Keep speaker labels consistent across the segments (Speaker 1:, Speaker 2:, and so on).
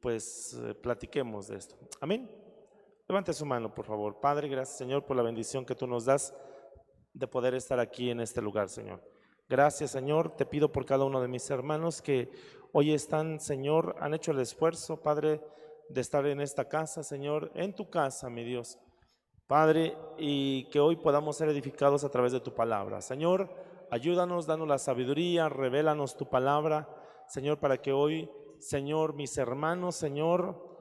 Speaker 1: pues platiquemos de esto. Amén. Levante su mano, por favor. Padre, gracias, Señor, por la bendición que tú nos das de poder estar aquí en este lugar, Señor. Gracias, Señor. Te pido por cada uno de mis hermanos que hoy están, Señor, han hecho el esfuerzo, Padre, de estar en esta casa, Señor, en tu casa, mi Dios. Padre, y que hoy podamos ser edificados a través de tu palabra. Señor, ayúdanos, danos la sabiduría, revélanos tu palabra, Señor, para que hoy, Señor, mis hermanos, Señor,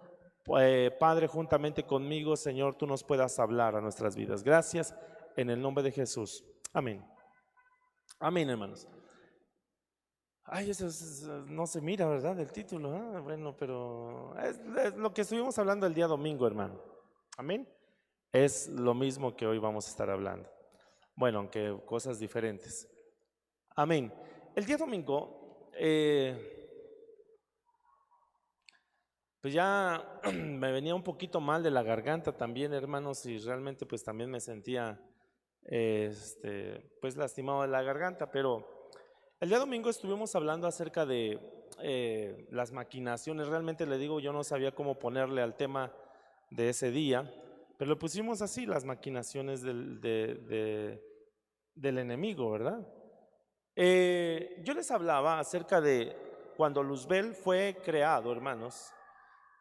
Speaker 1: Padre, juntamente conmigo, Señor, tú nos puedas hablar a nuestras vidas. Gracias, en el nombre de Jesús. Amén. Amén, hermanos. Ay, no se mira, ¿verdad? El título. Bueno, pero es lo que estuvimos hablando el día domingo, hermano. Amén. Es lo mismo que hoy vamos a estar hablando. Bueno, aunque cosas diferentes. Amén. El día domingo, pues ya me venía un poquito mal de la garganta también, hermanos, y realmente pues también me sentía pues lastimado de la garganta, pero el día domingo estuvimos hablando acerca de las maquinaciones. Realmente le digo, yo no sabía cómo ponerle al tema de ese día, pero lo pusimos así, las maquinaciones del enemigo, ¿verdad? Yo les hablaba acerca de cuando Luzbel fue creado, hermanos,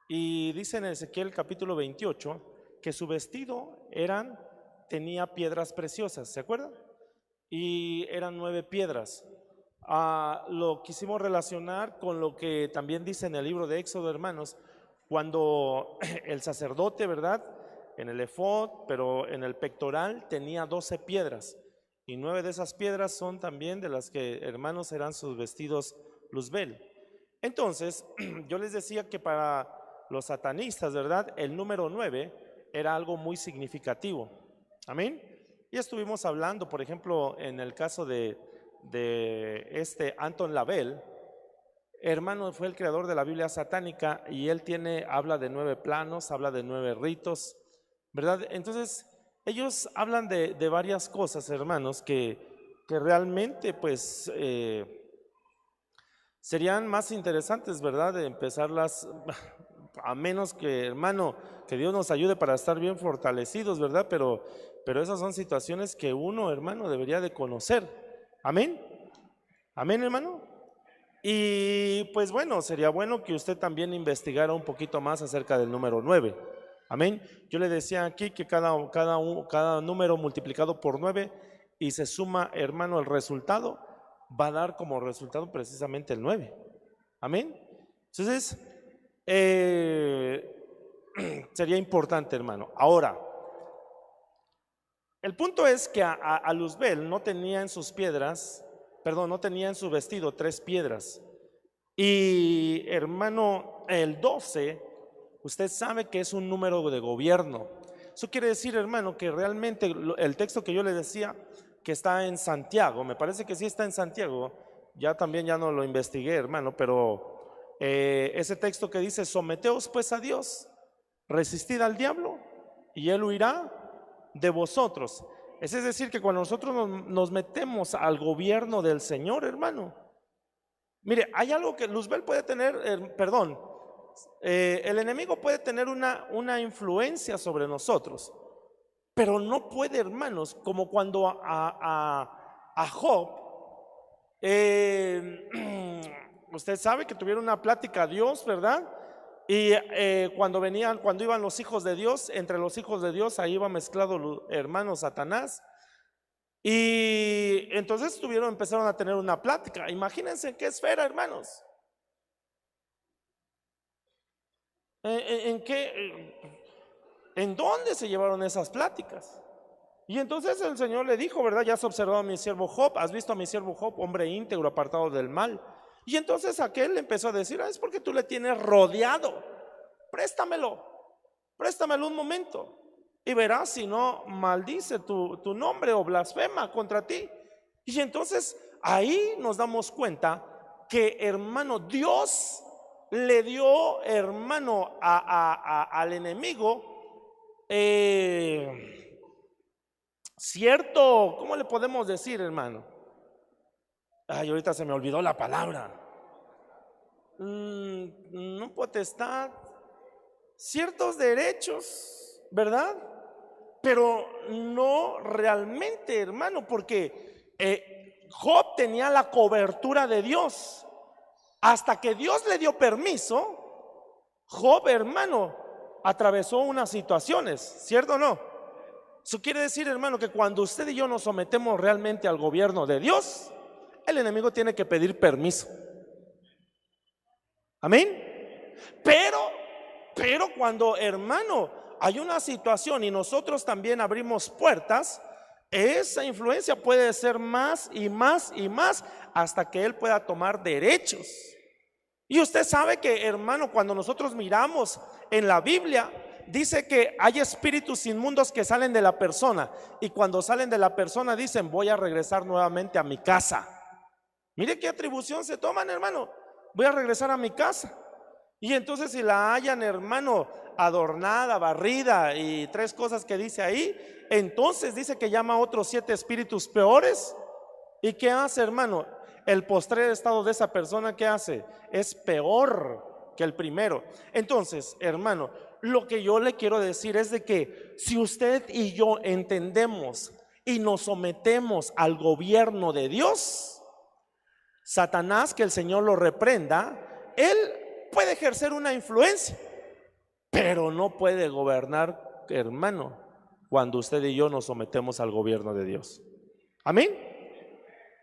Speaker 1: y dice en Ezequiel capítulo 28 que su vestido tenía piedras preciosas, ¿se acuerdan? Y eran 9 piedras. Lo quisimos relacionar con lo que también dice en el libro de Éxodo, hermanos, cuando el sacerdote, ¿verdad? En el efod, pero en el pectoral tenía 12 piedras, y 9 de esas piedras son también de las que, hermanos, eran sus vestidos Luzbel. Entonces, yo les decía que para los satanistas, ¿verdad? El número 9 era algo muy significativo. Amén. Y estuvimos hablando, por ejemplo, en el caso de Anton Lavelle, hermano, fue el creador de la Biblia satánica, y él habla de 9 planos, habla de 9 ritos, ¿verdad? Entonces, ellos hablan de varias cosas, hermanos, que realmente, pues, serían más interesantes, ¿verdad? De empezarlas, a menos que, hermano, que Dios nos ayude para estar bien fortalecidos, ¿verdad? Pero esas son situaciones que uno, hermano, debería de conocer. Amén. Amén, hermano. Y pues bueno, sería bueno que usted también investigara un poquito más acerca del número 9. Amén. Yo le decía aquí que cada número multiplicado por 9 y se suma, hermano, el resultado, va a dar como resultado precisamente el 9. Amén. Entonces, sería importante, hermano. Ahora, el punto es que a Luzbel no tenía en sus piedras, perdón, no tenía en su vestido 3 piedras. Y hermano, el 12, usted sabe que es un número de gobierno. Eso quiere decir, hermano, que realmente el texto que yo le decía, que está en Santiago, me parece que sí está en Santiago, ya también ya no lo investigué, hermano, pero ese texto que dice: someteos pues a Dios, resistid al diablo y él huirá de vosotros. Es decir, que cuando nosotros nos metemos al gobierno del Señor, hermano, mire, hay algo que Luzbel puede tener, el enemigo puede tener una influencia sobre nosotros, pero no puede, hermanos, como cuando a Job, usted sabe que tuvieron una plática a Dios, ¿verdad? Y cuando iban los hijos de Dios, entre los hijos de Dios, ahí iba mezclado, hermano, Satanás. Y entonces empezaron a tener una plática. Imagínense en qué esfera, hermanos. ¿En dónde se llevaron esas pláticas? Y entonces el Señor le dijo, ¿verdad? Ya has observado a mi siervo Job, has visto a mi siervo Job, hombre íntegro, apartado del mal. Y entonces aquel le empezó a decir: es porque tú le tienes rodeado, préstamelo un momento, y verás si no maldice tu nombre o blasfema contra ti. Y entonces ahí nos damos cuenta que, hermano, Dios le dio, hermano, al enemigo cierto, ¿cómo le podemos decir, hermano? Ay, ahorita se me olvidó la palabra. no potestad, ciertos derechos, ¿verdad? Pero no realmente, hermano, porque Job tenía la cobertura de Dios. Hasta que Dios le dio permiso, Job, hermano, atravesó unas situaciones, ¿cierto o no? Eso quiere decir, hermano, que cuando usted y yo nos sometemos realmente al gobierno de Dios, el enemigo tiene que pedir permiso. Amén. Pero cuando, hermano, hay una situación y nosotros también abrimos puertas, esa influencia puede ser más y más y más hasta que él pueda tomar derechos. Y usted sabe que, hermano, cuando nosotros miramos en la Biblia, dice que hay espíritus inmundos que salen de la persona, y cuando salen de la persona dicen: voy a regresar nuevamente a mi casa. Mire qué atribución se toman, hermano. Voy a regresar a mi casa. Y entonces, si la hallan, hermano, adornada, barrida y 3 cosas que dice ahí, entonces dice que llama a otros 7 espíritus peores. ¿Y qué hace, hermano? El postrer estado de esa persona, ¿qué hace? Es peor que el primero. Entonces, hermano, lo que yo le quiero decir es de que si usted y yo entendemos y nos sometemos al gobierno de Dios, Satanás, que el Señor lo reprenda, él puede ejercer una influencia, pero no puede gobernar, hermano, cuando usted y yo nos sometemos al gobierno de Dios. Amén.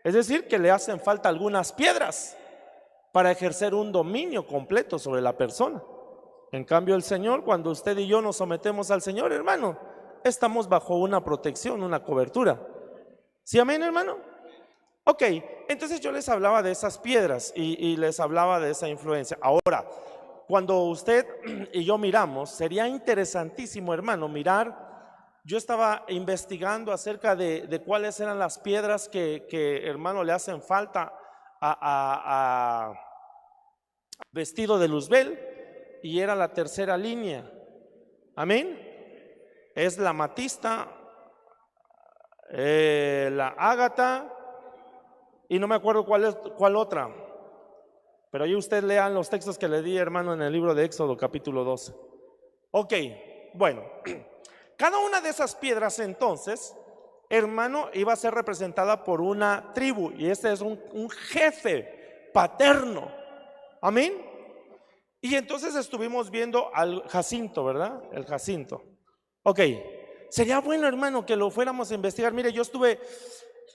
Speaker 1: Es decir, que le hacen falta algunas piedras para ejercer un dominio completo sobre la persona. En cambio, el Señor, cuando usted y yo nos sometemos al Señor, hermano, estamos bajo una protección, una cobertura. ¿Sí, amén, hermano? Ok, entonces yo les hablaba de esas piedras y les hablaba de esa influencia. Ahora, cuando usted y yo miramos, sería interesantísimo, hermano, mirar. Yo estaba investigando acerca de cuáles eran las piedras que hermano, le hacen falta a vestido de Luzbel, y era la tercera línea. Amén. Es la amatista, la ágata, y no me acuerdo cuál otra. Pero ahí usted lean los textos que le di, hermano, en el libro de Éxodo capítulo 12. Ok, bueno. Cada una de esas piedras, entonces, hermano, iba a ser representada por una tribu, y este es un jefe paterno. Amén. Y entonces estuvimos viendo al Jacinto, ¿verdad? El Jacinto. Ok, sería bueno, hermano, que lo fuéramos a investigar. Mire, yo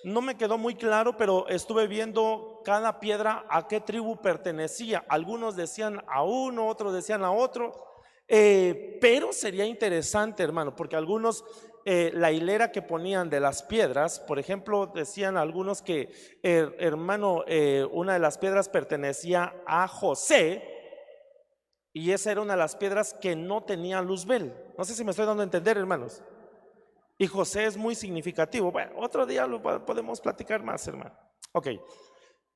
Speaker 1: no me quedó muy claro, pero estuve viendo cada piedra a qué tribu pertenecía. Algunos decían a uno, otros decían a otro. Pero sería interesante, hermano, porque algunos, la hilera que ponían de las piedras, por ejemplo, decían algunos que, hermano, una de las piedras pertenecía a José, y esa era una de las piedras que no tenía Luzbel. No sé si me estoy dando a entender, hermanos. Y José es muy significativo. Bueno, otro día lo podemos platicar más, hermano. Ok.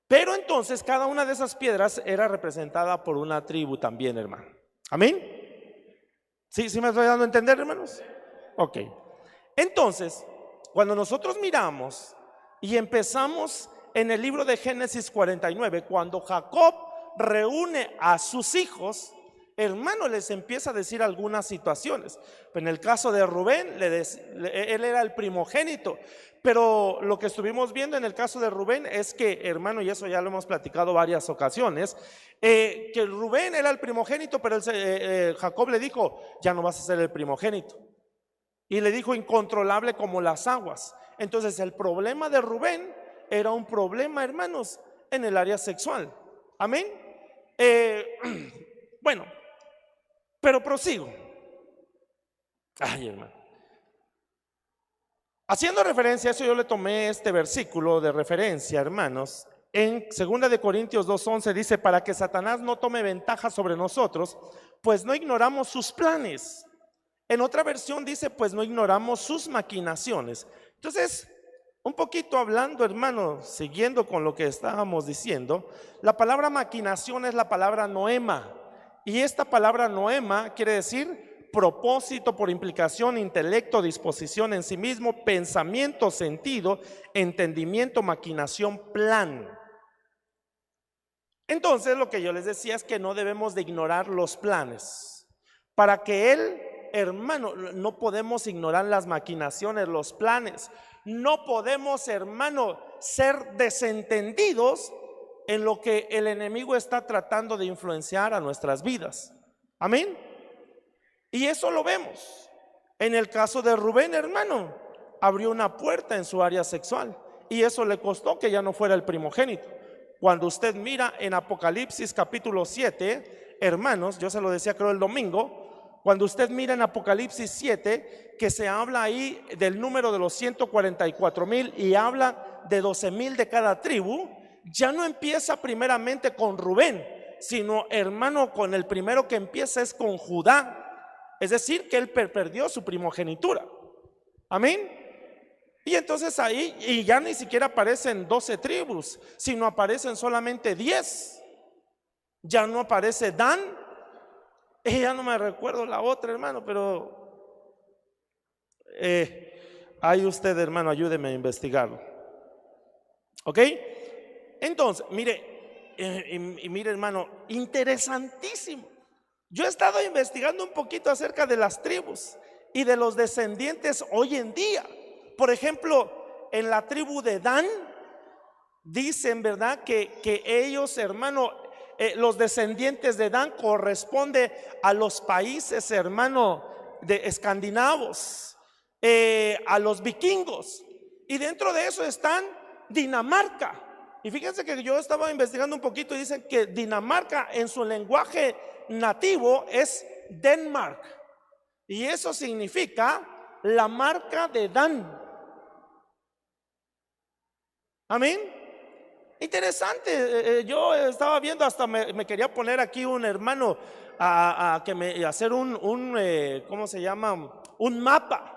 Speaker 1: Pero entonces cada una de esas piedras era representada por una tribu también, hermano. Amén. ¿Sí me estoy dando a entender, hermanos? Ok. Entonces, cuando nosotros miramos y empezamos en el libro de Génesis 49, cuando Jacob reúne a sus hijos, hermano, les empieza a decir algunas situaciones. En el caso de Rubén, él era el primogénito, pero lo que estuvimos viendo en el caso de Rubén es que, hermano, y eso ya lo hemos platicado varias ocasiones, que Rubén era el primogénito, pero Jacob le dijo: ya no vas a ser el primogénito. Y le dijo: incontrolable como las aguas. Entonces el problema de Rubén era un problema, hermanos, en el área sexual. Amén. Bueno, pero prosigo. Ay, hermano. Haciendo referencia a eso, yo le tomé este versículo de referencia, hermanos. En 2 de Corintios 2:11 dice: para que Satanás no tome ventaja sobre nosotros, pues no ignoramos sus planes. En otra versión dice: pues no ignoramos sus maquinaciones. Entonces, un poquito hablando, hermano, siguiendo con lo que estábamos diciendo, la palabra maquinación es la palabra noema, y esta palabra noema quiere decir propósito, por implicación, intelecto, disposición en sí mismo, pensamiento, sentido, entendimiento, maquinación, plan. Entonces lo que yo les decía es que no debemos de ignorar los planes. Para que Él, hermano, no podemos ignorar las maquinaciones, los planes. No podemos, hermano, ser desentendidos en lo que el enemigo está tratando de influenciar a nuestras vidas. Amén. Y eso lo vemos en el caso de Rubén, hermano. Abrió una puerta en su área sexual y eso le costó que ya no fuera el primogénito. Cuando usted mira en Apocalipsis capítulo 7, hermanos, yo se lo decía creo el domingo, cuando usted mira en Apocalipsis 7 que se habla ahí del número de los 144,000 y habla de 12,000 de cada tribu, ya no empieza primeramente con Rubén, sino, hermano, con el primero que empieza es con Judá. Es decir, que él perdió su primogenitura. Amén. Y entonces ahí, y ya ni siquiera aparecen 12 tribus, sino aparecen solamente 10. Ya no aparece Dan, y ya no me recuerdo la otra, hermano, pero ahí usted, hermano, ayúdeme a investigarlo. ¿Ok? Entonces, mire, y mire, hermano, interesantísimo. Yo he estado investigando un poquito acerca de las tribus y de los descendientes hoy en día. Por ejemplo, en la tribu de Dan, dicen, ¿verdad? Que ellos, hermano, los descendientes de Dan corresponde a los países, hermano, de escandinavos, a los vikingos. Y dentro de eso están Dinamarca. Y fíjense que yo estaba investigando un poquito y dicen que Dinamarca en su lenguaje nativo es Denmark. Y eso significa la marca de Dan. Amén. Interesante. Yo estaba viendo, hasta me quería poner aquí un hermano a hacer ¿cómo se llama? Un mapa.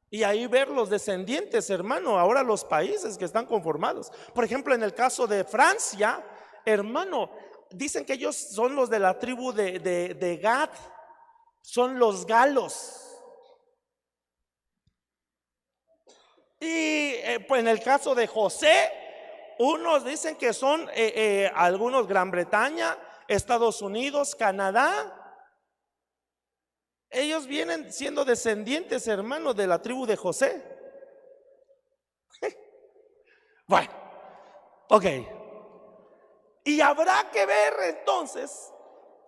Speaker 1: Y ahí ver los descendientes, hermano, ahora los países que están conformados. Por ejemplo, en el caso de Francia, hermano, dicen que ellos son los de la tribu de Gad, son los galos. Y pues en el caso de José, unos dicen que son algunos Gran Bretaña, Estados Unidos, Canadá. Ellos vienen siendo descendientes, hermanos, de la tribu de José. Bueno, ok. Y habrá que ver entonces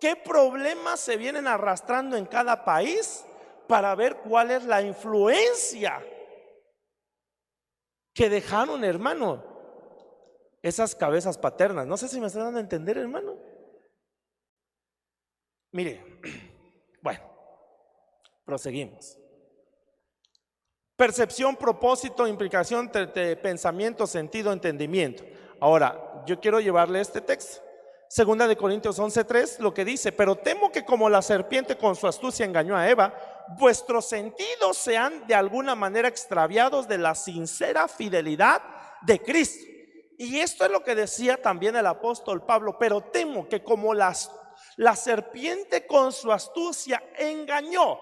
Speaker 1: qué problemas se vienen arrastrando en cada país para ver cuál es la influencia que dejaron, hermano, esas cabezas paternas. No sé si me están dando a entender, hermano. Mire, bueno, proseguimos. Percepción, propósito, implicación de pensamiento, sentido, entendimiento. Ahora, yo quiero llevarle este texto. Segunda de Corintios 11:3, lo que dice: pero temo que como la serpiente con su astucia engañó a Eva, vuestros sentidos sean de alguna manera extraviados de la sincera fidelidad de Cristo. Y esto es lo que decía también el apóstol Pablo: pero temo que como la serpiente con su astucia engañó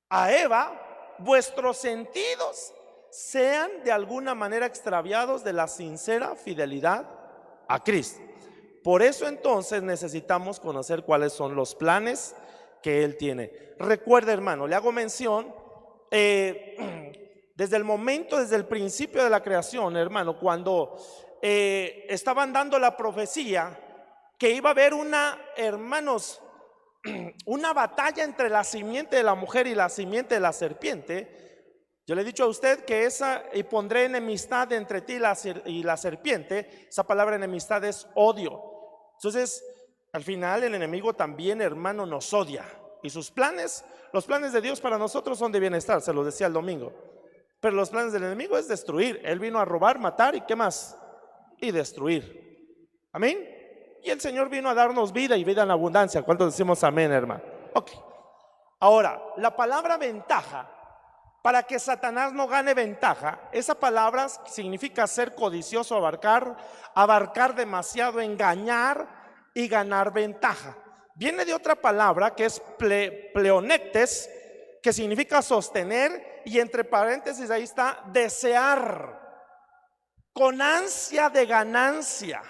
Speaker 1: a Eva, vuestros sentidos sean de alguna manera extraviados de la sincera fidelidad a Cristo. Por eso entonces necesitamos conocer cuáles son los planes que Él tiene. Recuerda, hermano, le hago mención desde el principio de la creación, hermano, cuando estaban dando la profecía que iba a haber una batalla entre la simiente de la mujer y la simiente de la serpiente. Yo le he dicho a usted que y pondré enemistad entre ti y la serpiente. Esa palabra enemistad es odio. Entonces, al final el enemigo también, hermano, nos odia. Y sus planes, los planes de Dios para nosotros son de bienestar, se lo decía el domingo. Pero los planes del enemigo es destruir. Él vino a robar, matar y ¿qué más? Y destruir. Amén. Y el Señor vino a darnos vida y vida en abundancia. ¿Cuántos decimos amén, hermano? Ok. Ahora, la palabra ventaja, para que Satanás no gane ventaja, esa palabra significa ser codicioso, abarcar demasiado, engañar y ganar ventaja. Viene de otra palabra que es pleonectes, que significa sostener, y entre paréntesis ahí está desear. con ansia de ganancia.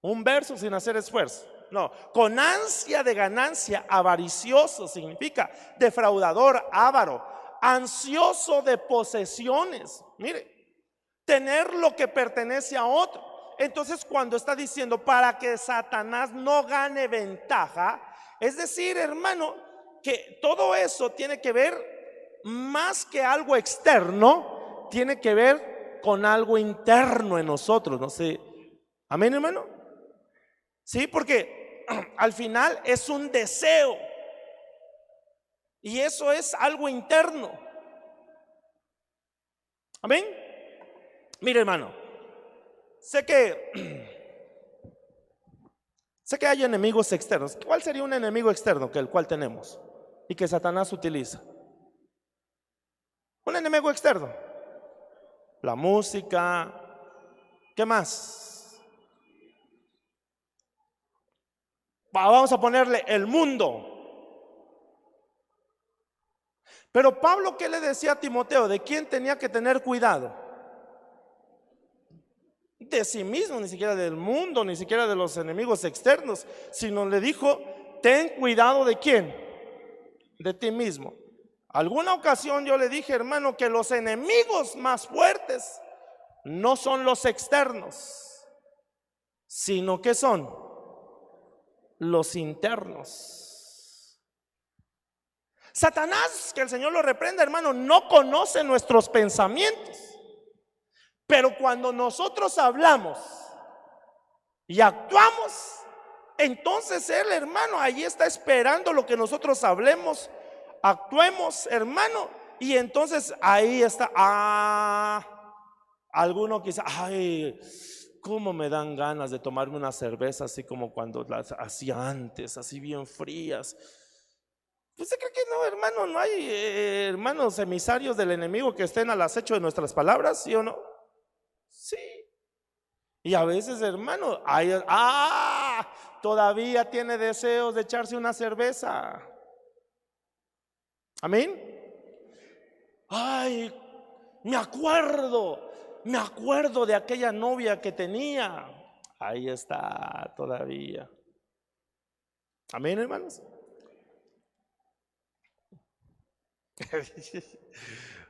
Speaker 1: Un verso sin hacer esfuerzo. No, con ansia de ganancia, avaricioso significa defraudador, avaro, ansioso de posesiones. Mire, tener lo que pertenece a otro. Entonces, cuando está diciendo para que Satanás no gane ventaja, es decir, hermano, que todo eso tiene que ver más que algo externo, tiene que ver con algo interno en nosotros. No sé, amén, hermano. Sí, porque al final es un deseo y eso es algo interno. Amén. Mire, hermano, sé que hay enemigos externos. ¿Cuál sería un enemigo externo que el cual tenemos y que Satanás utiliza? Un enemigo externo. La música. ¿Qué más? Vamos a ponerle el mundo. Pero Pablo, ¿qué le decía a Timoteo? ¿De quién tenía que tener cuidado? De sí mismo, ni siquiera del mundo, ni siquiera de los enemigos externos, sino le dijo, ten cuidado de quién, de ti mismo. Alguna ocasión yo le dije, hermano, que los enemigos más fuertes no son los externos, sino que son los internos. Satanás, que el Señor lo reprenda, hermano, no conoce nuestros pensamientos. Pero cuando nosotros hablamos y actuamos, entonces él, hermano, ahí está esperando lo que nosotros hablemos, actuemos, hermano, y entonces ahí está. Alguno quizá, ay, cómo me dan ganas de tomarme una cerveza así como cuando las hacía antes, así bien frías. ¿Usted cree que no, hermano? ¿No hay hermanos emisarios del enemigo que estén al acecho de nuestras palabras? ¿Sí o no? Sí. Y a veces, hermano, todavía tiene deseos de echarse una cerveza. Amén. Ay, me acuerdo de aquella novia que tenía. Ahí está todavía. Amén, hermanos.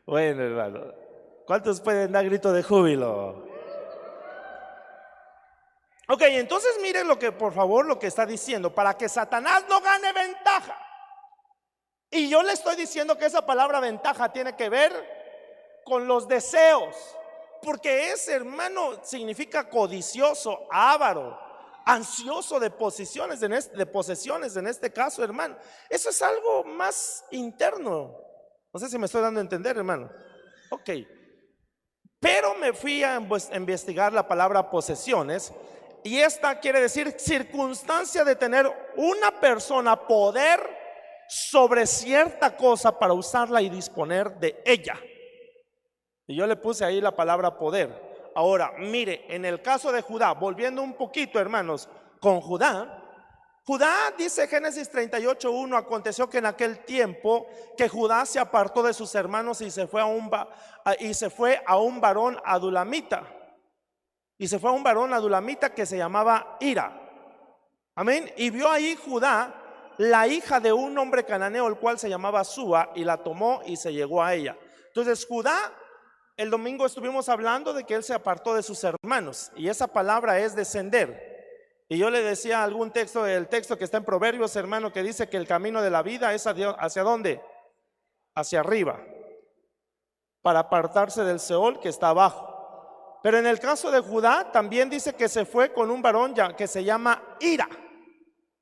Speaker 1: Bueno, hermano, ¿cuántos pueden dar grito de júbilo? Ok, entonces miren lo que, por favor, lo que está diciendo, para que Satanás no gane ventaja. Y yo le estoy diciendo que esa palabra ventaja tiene que ver con los deseos, porque ese, hermano, significa codicioso, avaro, ansioso de posesiones, en este caso, hermano. Eso es algo más interno. No sé si me estoy dando a entender, hermano. Ok. Pero me fui a investigar la palabra posesiones, y esta quiere decir circunstancia de tener una persona poder sobre cierta cosa para usarla y disponer de ella. Y yo le puse ahí la palabra poder. Ahora, mire, en el caso de Judá, volviendo un poquito, hermanos, con Judá, dice Génesis 38:1, aconteció que en aquel tiempo que Judá se apartó de sus hermanos y se fue a un varón adulamita. Y se fue a un varón adulamita que se llamaba Ira. Amén. Y vio ahí Judá la hija de un hombre cananeo, el cual se llamaba Súa, y la tomó y se llegó a ella. Entonces Judá, el domingo estuvimos hablando de que él se apartó de sus hermanos, y esa palabra es descender. Y yo le decía algún texto, el texto que está en Proverbios, hermano, que dice que el camino de la vida es ¿hacia dónde? Hacia arriba, para apartarse del Seol que está abajo. Pero en el caso de Judá también dice que se fue con un varón ya que se llama Ira.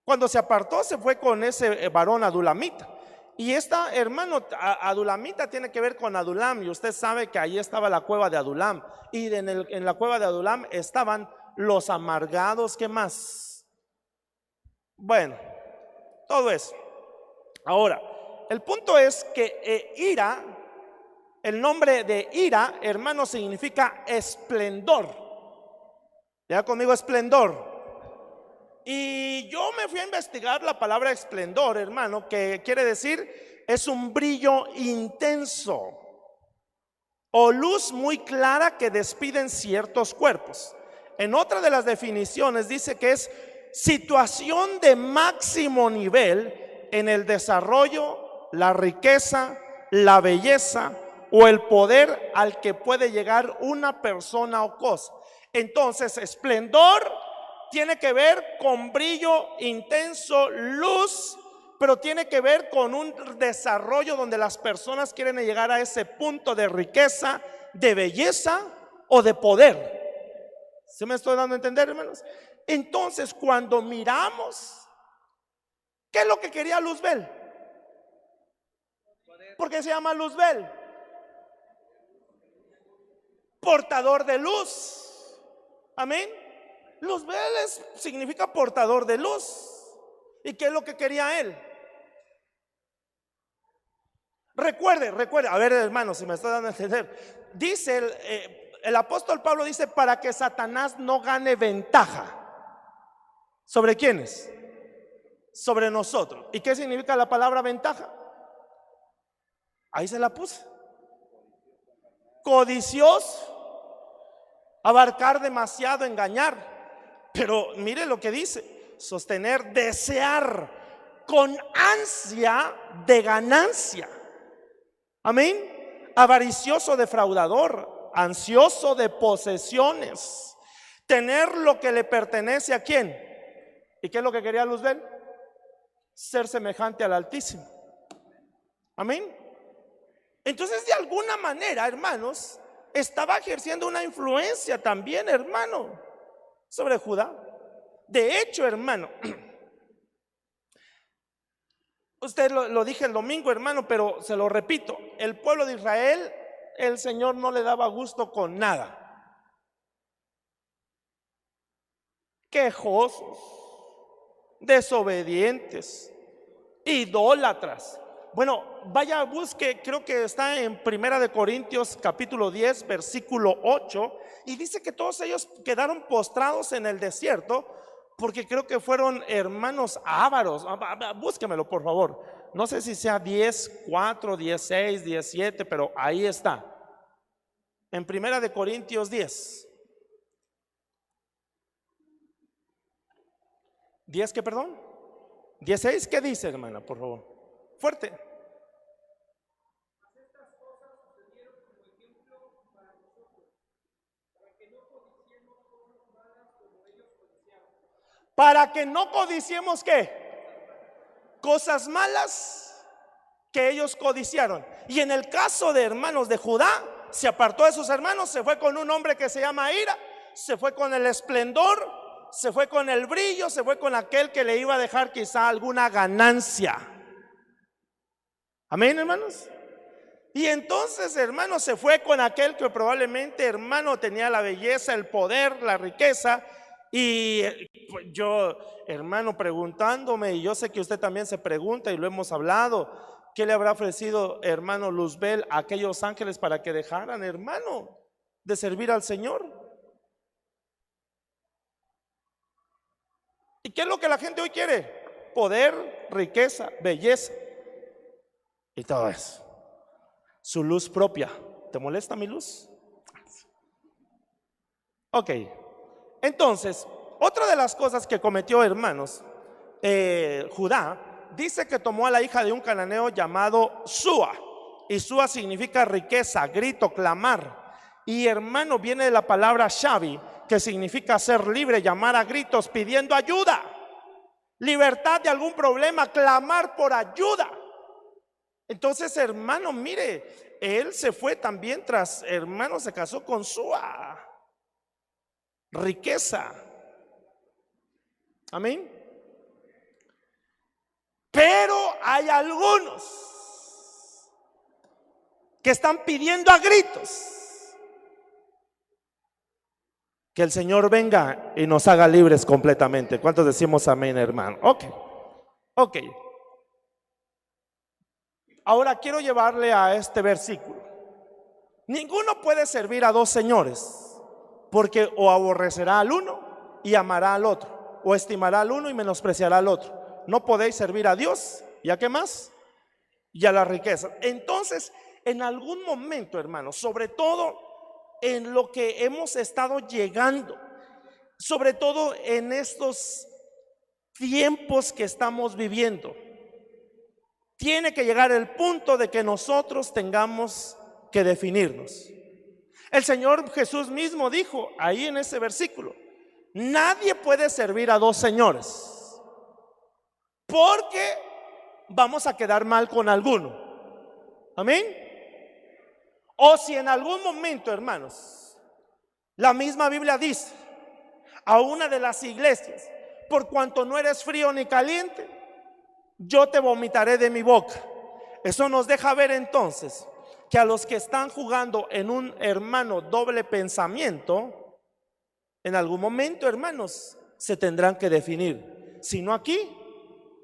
Speaker 1: Cuando se apartó, se fue con ese varón adulamita. Y esta, hermano, adulamita tiene que ver con Adulam. Y usted sabe que ahí estaba la cueva de Adulam. Y en la cueva de Adulam estaban los amargados. ¿Qué más? Bueno, todo eso. Ahora, el punto es que Ira, el nombre de Ira, hermano, significa esplendor. Ya conmigo, esplendor. Y yo me fui a investigar la palabra esplendor, hermano, que quiere decir es un brillo intenso. o luz muy clara que despiden ciertos cuerpos. En otra de las definiciones dice que es situación de máximo nivel en el desarrollo, la riqueza, la belleza o el poder al que puede llegar una persona o cosa. Entonces, esplendor tiene que ver con brillo intenso, luz, pero tiene que ver con un desarrollo donde las personas quieren llegar a ese punto de riqueza, de belleza o de poder. ¿Se me estoy dando a entender, hermanos? Entonces, cuando miramos, ¿qué es lo que quería Luzbel? ¿Por qué se llama Luzbel? Portador de luz. Amén. Luzbel significa portador de luz. ¿Y qué es lo que quería él? Recuerde, a ver, hermano, si me estoy dando a entender. Dice el apóstol Pablo dice, para que Satanás no gane ventaja. ¿Sobre quiénes? Sobre nosotros. ¿Y qué significa la palabra ventaja? Ahí se la puse. Codicioso, abarcar demasiado, engañar. Pero mire lo que dice: sostener, desear con ansia de ganancia. Amén. Avaricioso, defraudador, ansioso de posesiones, tener lo que le pertenece a quién. ¿Y qué es lo que quería Luzbel? Ser semejante al Altísimo. Amén. Entonces, de alguna manera, hermanos, estaba ejerciendo una influencia también, hermano, sobre Judá. De hecho, hermano, usted lo dije el domingo, hermano, pero se lo repito: el pueblo de Israel, el Señor no le daba gusto con nada. Quejosos, desobedientes, idólatras. Bueno, vaya, busque, creo que está en Primera de Corintios capítulo 10 versículo 8, y dice que todos ellos quedaron postrados en el desierto porque creo que fueron hermanos ávaros. Búsquemelo, por favor. No sé si sea 10:4, 10:6, 10:7, pero ahí está. En Primera de Corintios 10. ¿10 qué, perdón? 10:6, ¿qué dice, hermana? Por favor. Fuerte. Para que no codiciemos ¿qué? Cosas malas que ellos codiciaron. Y en el caso de hermanos de Judá, se apartó de sus hermanos, se fue con un hombre que se llama Ira, se fue con el esplendor, se fue con el brillo, se fue con aquel que le iba a dejar quizá alguna ganancia. Amén, hermanos. Y entonces, hermano, se fue con aquel que probablemente, hermano, tenía la belleza, el poder, la riqueza. Y pues yo, hermano, preguntándome, y yo sé que usted también se pregunta y lo hemos hablado, ¿qué le habrá ofrecido, hermano, Luzbel a aquellos ángeles para que dejaran, hermano, de servir al Señor? ¿Y qué es lo que la gente hoy quiere? Poder, riqueza, belleza y todo eso. Su luz propia. ¿Te molesta mi luz? Ok. Entonces, otra de las cosas que cometió, hermanos, Judá, dice que tomó a la hija de un cananeo llamado Súa. Y Súa significa riqueza, grito, clamar. Y, hermano, viene de la palabra Shavi, que significa ser libre, llamar a gritos pidiendo ayuda, libertad de algún problema, clamar por ayuda. Entonces, hermano, mire, él se fue también tras, hermano, se casó con Súa. Riqueza. Amén. Pero hay algunos que están pidiendo a gritos que el Señor venga y nos haga libres completamente. ¿Cuántos decimos amén, hermano? Ok. Ahora quiero llevarle a este versículo. Ninguno puede servir a dos señores, porque o aborrecerá al uno y amará al otro, o estimará al uno y menospreciará al otro. No podéis servir a Dios, ¿y a qué más? Y a la riqueza. Entonces, en algún momento, hermanos, sobre todo en lo que hemos estado llegando, sobre todo en estos tiempos que estamos viviendo, tiene que llegar el punto de que nosotros tengamos que definirnos. El Señor Jesús mismo dijo ahí en ese versículo: nadie puede servir a dos señores, porque vamos a quedar mal con alguno. Amén. O si en algún momento, hermanos, la misma Biblia dice a una de las iglesias: por cuanto no eres frío ni caliente, yo te vomitaré de mi boca. Eso nos deja ver entonces que a los que están jugando en un, hermano, doble pensamiento, en algún momento, hermanos, se tendrán que definir. Si no aquí,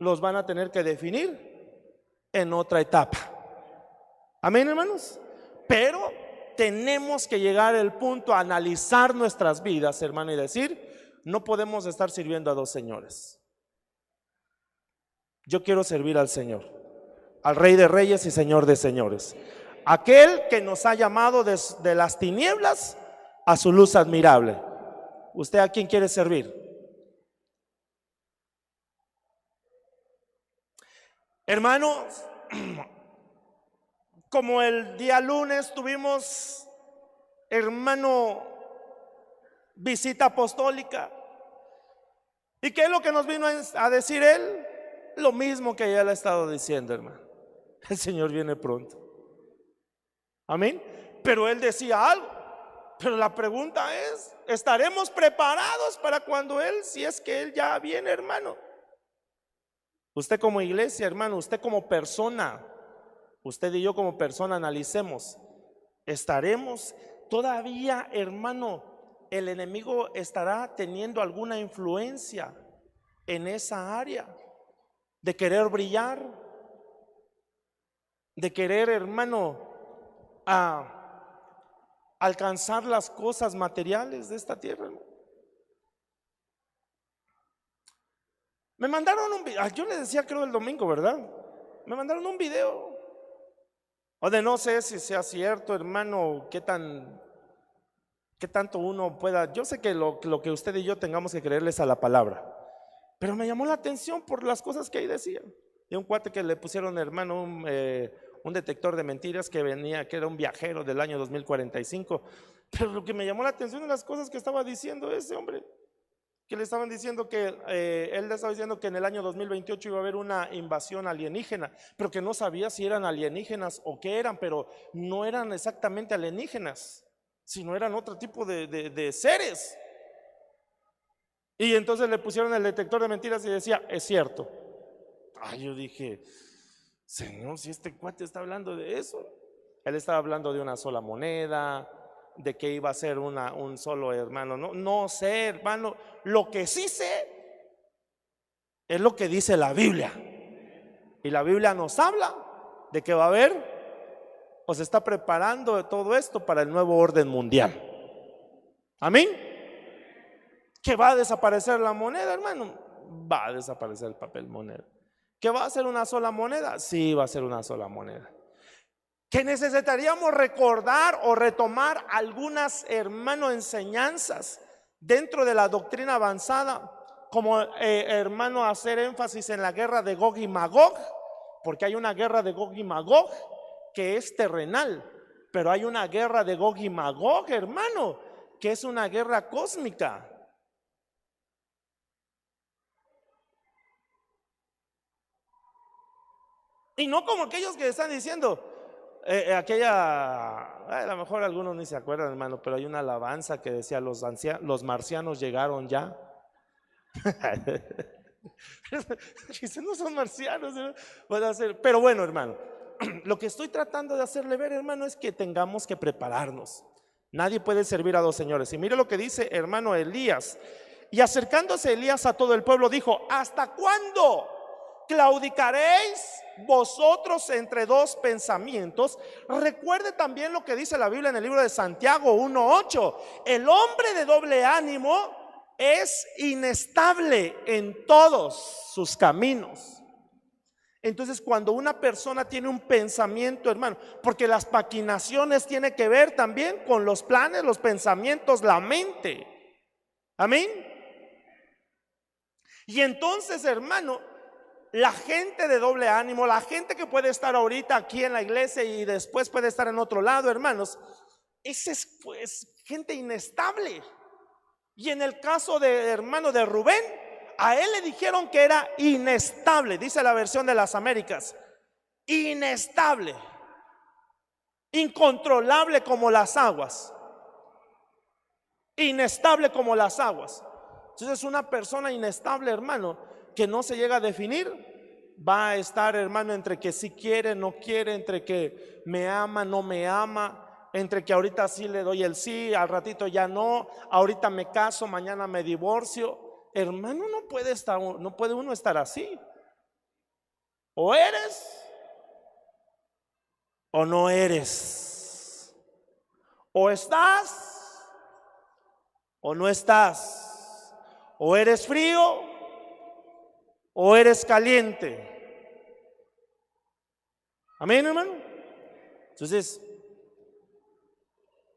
Speaker 1: los van a tener que definir en otra etapa. Amén, hermanos. Pero tenemos que llegar al punto a analizar nuestras vidas, hermano, y decir: no podemos estar sirviendo a dos señores. Yo quiero servir al Señor, al Rey de Reyes y Señor de Señores, aquel que nos ha llamado de las tinieblas a su luz admirable. ¿Usted a quién quiere servir? Hermanos, como el día lunes tuvimos, hermano, visita apostólica, ¿y qué es lo que nos vino a decir él? Lo mismo que ya le he estado diciendo, hermano: el Señor viene pronto. Amén. Pero él decía algo, pero la pregunta es: ¿estaremos preparados para cuando él, si es que él ya viene, hermano? Usted como iglesia, hermano, usted como persona, usted y yo como persona, analicemos: ¿estaremos todavía, hermano? El enemigo estará teniendo alguna influencia en esa área de querer brillar, de querer, hermano, alcanzar las cosas materiales de esta tierra. Me mandaron un video, yo le decía, creo el domingo, ¿verdad? Me mandaron un video, o de no sé si sea cierto, hermano, qué tanto uno pueda. Yo sé que lo que usted y yo tengamos que creerles a la palabra, pero me llamó la atención por las cosas que ahí decían. De un cuate que le pusieron, hermano, un detector de mentiras que venía, que era un viajero del año 2045. Pero lo que me llamó la atención es las cosas que estaba diciendo ese hombre, que le estaban diciendo que él le estaba diciendo que en el año 2028 iba a haber una invasión alienígena, pero que no sabía si eran alienígenas o qué eran, pero no eran exactamente alienígenas, sino eran otro tipo de seres. Y entonces le pusieron el detector de mentiras y decía: es cierto. Yo dije: Señor, si este cuate está hablando de eso. Él estaba hablando de una sola moneda, de que iba a ser un solo, hermano. No sé, hermano. Lo que sí sé es lo que dice la Biblia. Y la Biblia nos habla de que va a haber, o se está preparando todo esto para el nuevo orden mundial. Amén. ¿Que va a desaparecer la moneda, hermano? Va a desaparecer el papel moneda. ¿Que va a ser una sola moneda? Sí, va a ser una sola moneda. ¿Que necesitaríamos recordar o retomar algunas, hermano, enseñanzas dentro de la doctrina avanzada? Como, hermano, hacer énfasis en la guerra de Gog y Magog, porque hay una guerra de Gog y Magog que es terrenal, pero hay una guerra de Gog y Magog, hermano, que es una guerra cósmica. Y no como aquellos que están diciendo, a lo mejor algunos ni se acuerdan, hermano, pero hay una alabanza que decía: los marcianos llegaron ya. Dicen: no son marcianos, pero bueno, hermano, lo que estoy tratando de hacerle ver, hermano, es que tengamos que prepararnos. Nadie puede servir a dos señores. Y mire lo que dice, hermano, Elías. Y acercándose Elías a todo el pueblo, dijo: ¿hasta cuándo claudicaréis vosotros entre dos pensamientos? Recuerde también lo que dice la Biblia en el libro de Santiago 1:8: el hombre de doble ánimo es inestable en todos sus caminos. Entonces, cuando una persona tiene un pensamiento, hermano, porque las maquinaciones tienen que ver también con los planes, los pensamientos, la mente. Amén. Y entonces, hermano, la gente de doble ánimo, la gente que puede estar ahorita aquí en la iglesia y después puede estar en otro lado, hermanos, esa es pues gente inestable. Y en el caso de hermano de Rubén, a él le dijeron que era inestable, dice la versión de las Américas, inestable, incontrolable como las aguas, inestable como las aguas. Entonces una persona inestable, hermano, que no se llega a definir, va a estar, hermano, entre que sí quiere, no quiere, entre que me ama, no me ama, entre que ahorita sí le doy el sí, al ratito ya no, ahorita me caso, mañana me divorcio. Hermano, no puede uno estar así. O eres o no eres. O estás o no estás. O eres frío o eres caliente. Amén, hermano. Entonces,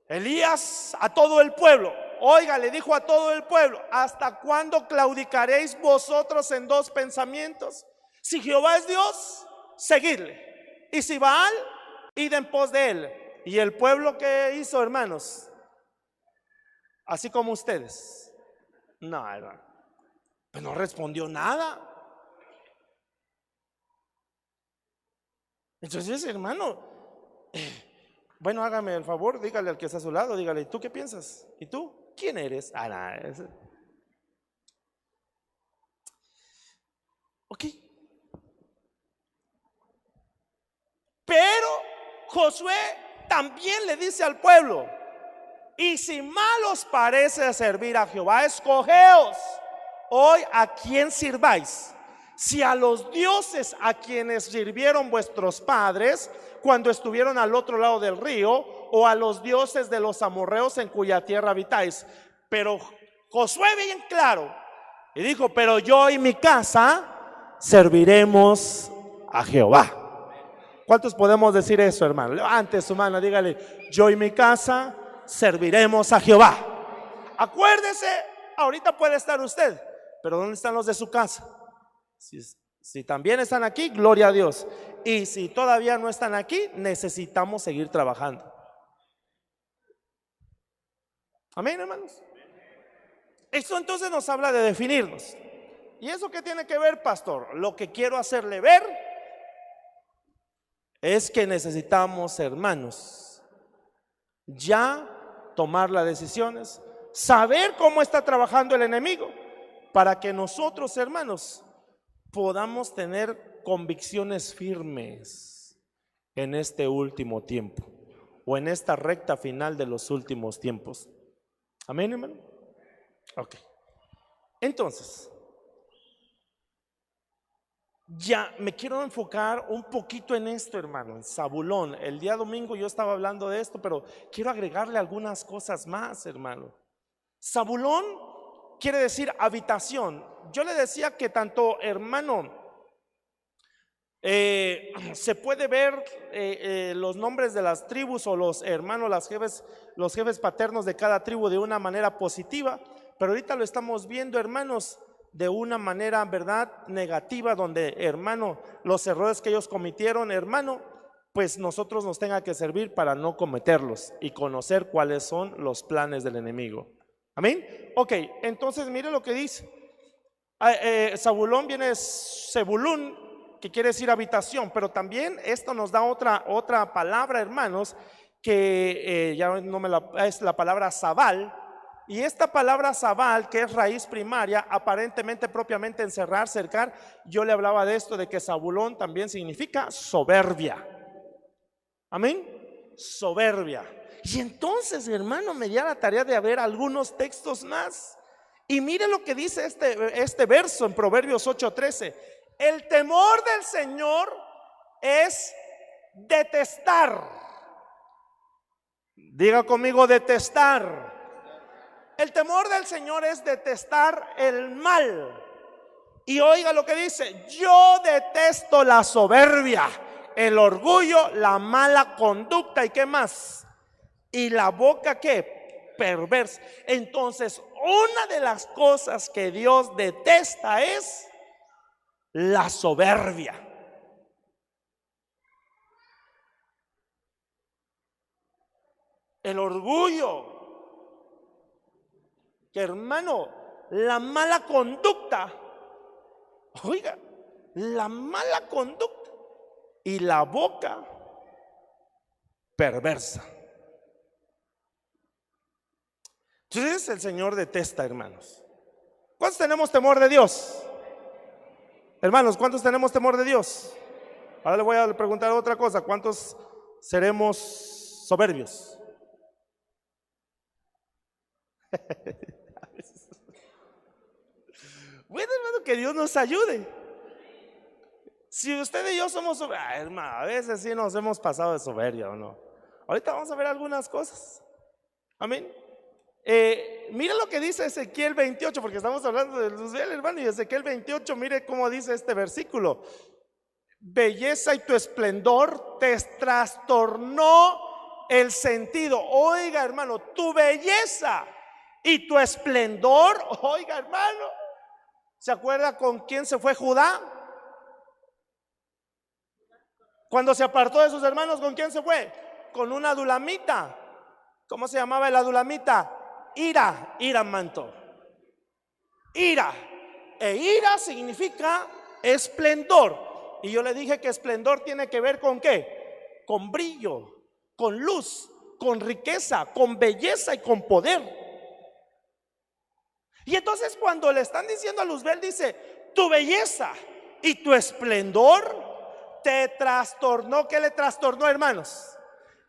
Speaker 1: Elías a todo el pueblo, oiga, le dijo a todo el pueblo: ¿hasta cuándo claudicaréis vosotros en dos pensamientos? Si Jehová es Dios, seguidle, y si Baal, id en pos de él. Y el pueblo, que hizo, hermanos, así como ustedes, no, hermano, pues no respondió nada. Entonces, hermano, bueno, hágame el favor, dígale al que está a su lado, dígale: ¿tú qué piensas? ¿Y tú? ¿Quién eres? Ok. Pero Josué también le dice al pueblo: y si mal os parece servir a Jehová, escogeos hoy a quién sirváis, si a los dioses a quienes sirvieron vuestros padres cuando estuvieron al otro lado del río, o a los dioses de los amorreos en cuya tierra habitáis. Pero Josué bien claro y dijo: pero yo y mi casa serviremos a Jehová. ¿Cuántos podemos decir eso, hermano? Levante su mano, dígale: yo y mi casa serviremos a Jehová. Acuérdese, ahorita puede estar usted, pero ¿dónde están los de su casa? Si también están aquí, gloria a Dios. Y si todavía no están aquí, necesitamos seguir trabajando. Amén, hermanos. Esto entonces nos habla de definirnos. ¿Y eso qué tiene que ver, pastor? Lo que quiero hacerle ver es que necesitamos, hermanos, ya tomar las decisiones, saber cómo está trabajando el enemigo, para que nosotros, hermanos, podamos tener convicciones firmes en este último tiempo, o en esta recta final de los últimos tiempos. Amén, hermano. Ok. Entonces, ya me quiero enfocar un poquito en esto, hermano, en Zabulón. El día domingo yo estaba hablando de esto, pero quiero agregarle algunas cosas más, hermano. Zabulón quiere decir habitación. Yo le decía que tanto, hermano, se puede ver los nombres de las tribus, o los hermanos, los jefes paternos de cada tribu, de una manera positiva, pero ahorita lo estamos viendo, hermanos, de una manera, verdad, negativa, donde, hermano, los errores que ellos cometieron, hermano, pues nosotros nos tenga que servir para no cometerlos y conocer cuáles son los planes del enemigo. Amén. Ok, entonces mire lo que dice. Zabulón viene Zebulún, que quiere decir habitación, pero también esto nos da otra palabra, hermanos, que ya no es la palabra Zabal. Y esta palabra Zabal, que es raíz primaria, aparentemente, propiamente, encerrar, cercar. Yo le hablaba de esto, de que Zabulón también significa soberbia. Amén. Soberbia. Y entonces, hermano, me di a la tarea de ver algunos textos más. Y mire lo que dice este verso en Proverbios 8:13. El temor del Señor es detestar. Diga conmigo: detestar. El temor del Señor es detestar el mal. Y oiga lo que dice: yo detesto la soberbia, el orgullo, la mala conducta y qué más. Y la boca que perversa. Entonces, una de las cosas que Dios detesta es la soberbia. El orgullo. Que hermano, la mala conducta. Oiga, la mala conducta y la boca perversa. Entonces el Señor detesta, hermanos. ¿Cuántos tenemos temor de Dios? Hermanos, ¿cuántos tenemos temor de Dios? Ahora le voy a preguntar otra cosa: ¿cuántos seremos soberbios? Bueno, hermano, que Dios nos ayude. Si usted y yo somos soberbios, hermano, a veces sí nos hemos pasado de soberbia, ¿o no? Ahorita vamos a ver algunas cosas. Amén. Mira lo que dice Ezequiel 28, porque estamos hablando de Luzbel, hermano, y Ezequiel 28, mire cómo dice este versículo: belleza y tu esplendor te trastornó el sentido. Oiga, hermano, tu belleza y tu esplendor. Oiga, hermano, ¿se acuerda con quién se fue Judá? Cuando se apartó de sus hermanos, ¿con quién se fue? Con una adulamita. ¿Cómo se llamaba el adulamita? Ira manto. Ira. E ira significa esplendor. Y yo le dije que esplendor tiene que ver con ¿qué? Con brillo, con luz, con riqueza, con belleza y con poder. Y entonces cuando le están diciendo a Luzbel, dice: tu belleza y tu esplendor te trastornó. ¿Qué le trastornó, hermanos?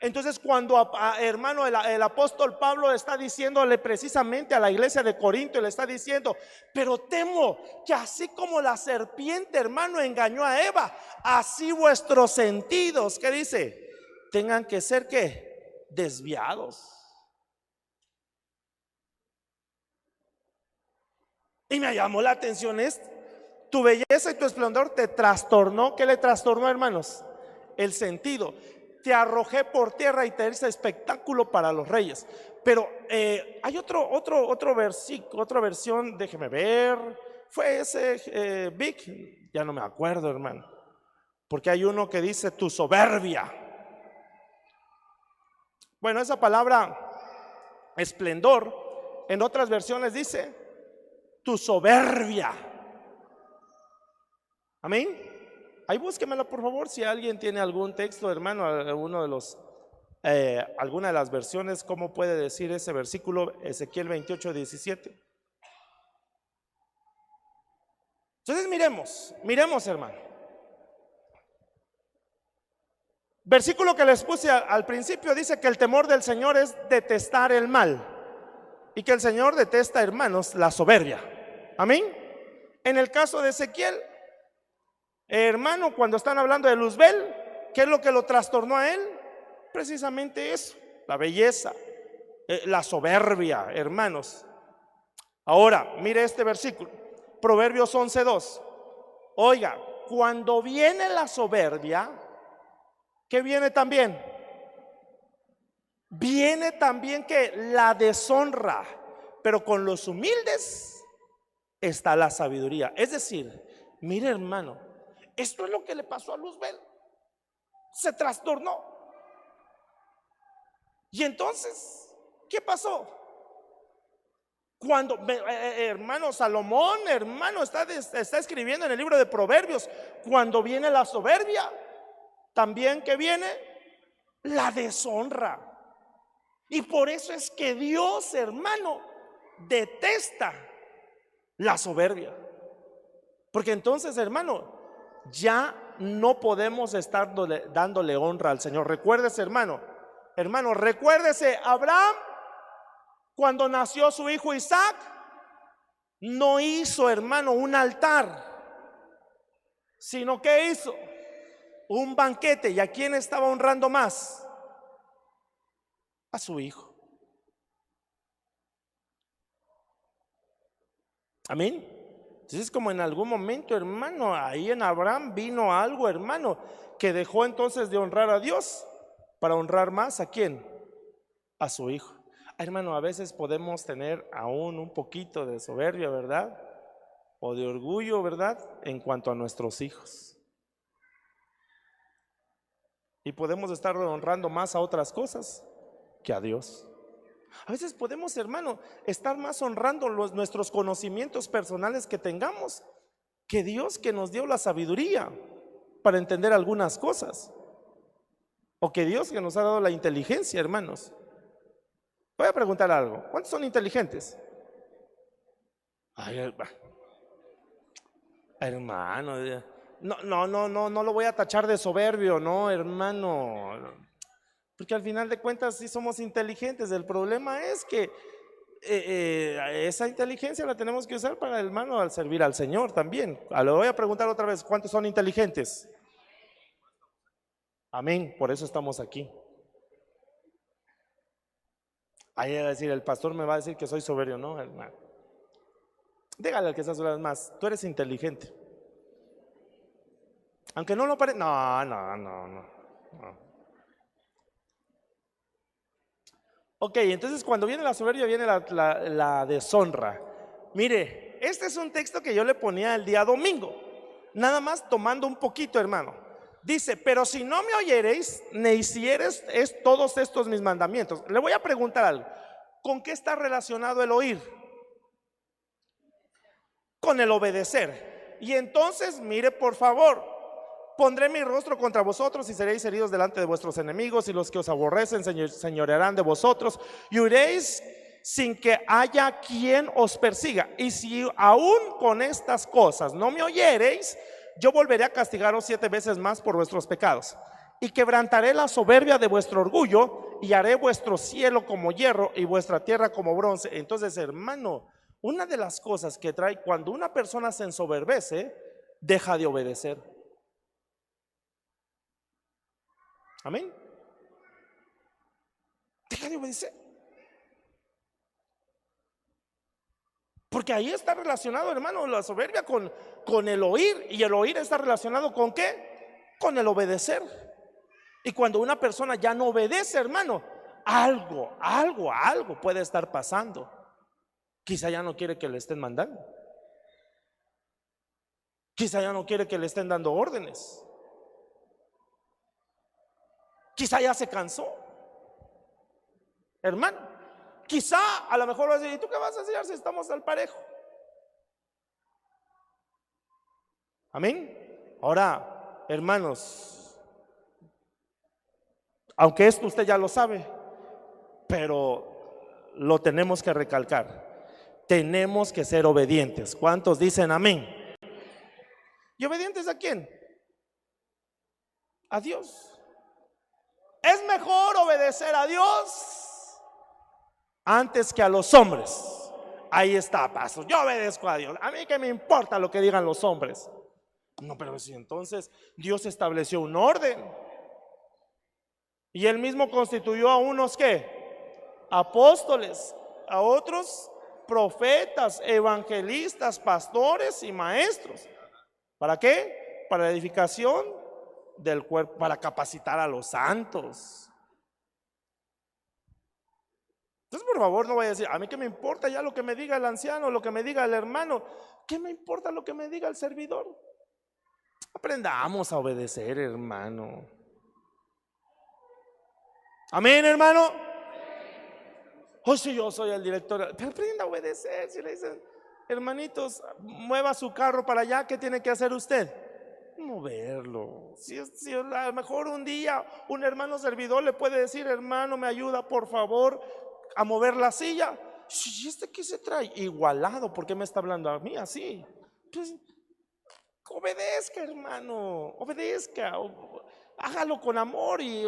Speaker 1: Entonces cuando hermano, el apóstol Pablo está diciéndole precisamente a la iglesia de Corinto, le está diciendo: pero temo que así como la serpiente, hermano, engañó a Eva, así vuestros sentidos, ¿qué dice? Tengan que ser ¿qué? Desviados. Y me llamó la atención esto: tu belleza y tu esplendor te trastornó. ¿Qué le trastornó, hermanos? El sentido. Te arrojé por tierra y te hice espectáculo para los reyes. Pero hay otro versículo, otra versión, déjeme ver. Fue ese Vic, ya no me acuerdo, hermano. Porque hay uno que dice: tu soberbia. Bueno, esa palabra esplendor en otras versiones dice: tu soberbia. Amén. Ahí búsquemelo, por favor, si alguien tiene algún texto, hermano, alguno de los alguna de las versiones, ¿cómo puede decir ese versículo? Ezequiel 28, 17. Entonces miremos, hermano. Versículo que les puse al principio dice que el temor del Señor es detestar el mal, y que el Señor detesta, hermanos, la soberbia. Amén. En el caso de Ezequiel, hermano, cuando están hablando de Luzbel, ¿qué es lo que lo trastornó a él? Precisamente eso: la belleza, la soberbia, hermanos. Ahora, mire este versículo, Proverbios 11:2. Oiga, cuando viene la soberbia, ¿qué viene también? Viene también que la deshonra, pero con los humildes está la sabiduría. Es decir, mire, hermano, esto es lo que le pasó a Luzbel. Se trastornó. Y entonces, ¿qué pasó? Cuando hermano Salomón, hermano, está escribiendo en el libro de Proverbios: cuando viene la soberbia, también que viene la deshonra. Y por eso es que Dios, hermano, detesta la soberbia. Porque entonces, hermano, ya no podemos estar dándole honra al Señor. Recuérdese, hermano, recuérdese, Abraham, cuando nació su hijo Isaac, no hizo, hermano, un altar, sino que hizo un banquete. ¿Y a quién estaba honrando más? A su hijo. Amén. Entonces, como en algún momento, hermano, ahí en Abraham vino algo, hermano, que dejó entonces de honrar a Dios para honrar más ¿a quién? A su hijo. Hermano, a veces podemos tener aún un poquito de soberbia, ¿verdad? O de orgullo, ¿verdad? En cuanto a nuestros hijos. Y podemos estar honrando más a otras cosas que a Dios. A veces podemos, hermano, estar más honrando nuestros conocimientos personales que tengamos que Dios, que nos dio la sabiduría para entender algunas cosas, o que Dios, que nos ha dado la inteligencia, hermanos. Voy a preguntar algo: ¿cuántos son inteligentes? Ay, hermano, no lo voy a tachar de soberbio, no, hermano, porque al final de cuentas sí somos inteligentes. El problema es que esa inteligencia la tenemos que usar para, hermano, al servir al Señor también. Le voy a preguntar otra vez: ¿cuántos son inteligentes? Amén, por eso estamos aquí. Ahí va a decir, el pastor me va a decir que soy soberbio, no, hermano. Dígale al que está a su lado: más, tú eres inteligente. Aunque no lo parezca. No. Ok, entonces cuando viene la soberbia viene la deshonra. Mire, este es un texto que yo le ponía el día domingo, nada más tomando un poquito, hermano. Dice: pero si no me oyereis, ni hicieres todos estos mis mandamientos. Le voy a preguntar algo: ¿con qué está relacionado el oír? Con el obedecer. Y entonces, mire por favor: pondré mi rostro contra vosotros y seréis heridos delante de vuestros enemigos, y los que os aborrecen señorearán de vosotros, y huiréis sin que haya quien os persiga. Y si aún con estas cosas no me oyereis, yo volveré a castigaros 7 veces más por vuestros pecados, y quebrantaré la soberbia de vuestro orgullo, y haré vuestro cielo como hierro y vuestra tierra como bronce. Entonces, hermano, una de las cosas que trae cuando una persona se ensoberbece, deja de obedecer. Amén. Deja de obedecer. Porque ahí está relacionado, hermano, la soberbia con el oír. Y el oír está relacionado ¿con qué? Con el obedecer. Y cuando una persona ya no obedece, hermano, algo puede estar pasando. Quizá ya no quiere que le estén mandando. Quizá ya no quiere que le estén dando órdenes. Quizá ya se cansó, hermano. Quizá a lo mejor va a decir: ¿y tú qué vas a hacer si estamos al parejo? Amén. Ahora, hermanos, aunque esto usted ya lo sabe, pero lo tenemos que recalcar: tenemos que ser obedientes. ¿Cuántos dicen amén? ¿Y obedientes a quién? A Dios. Es mejor obedecer a Dios antes que a los hombres. Ahí está, pastor, yo obedezco a Dios. A mí qué me importa lo que digan los hombres. No, pero si entonces Dios estableció un orden, y Él mismo constituyó a unos ¿qué? Apóstoles, a otros profetas, evangelistas, pastores y maestros. ¿Para qué? Para la edificación del cuerpo, para capacitar a los santos. Entonces, por favor, no vaya a decir: a mí qué me importa ya lo que me diga el anciano, lo que me diga el hermano. ¿Qué me importa lo que me diga el servidor? Aprendamos a obedecer, hermano. Amén, hermano. Oh, si yo soy el director, pero aprenda a obedecer. Si le dicen: hermanitos, mueva su carro para allá, ¿qué tiene que hacer usted? Moverlo. Si a lo mejor un día un hermano servidor le puede decir: hermano, me ayuda por favor a mover la silla. ¿Y este qué se trae? Igualado, ¿por qué me está hablando a mí así? Pues obedezca, hermano, obedezca, hágalo con amor y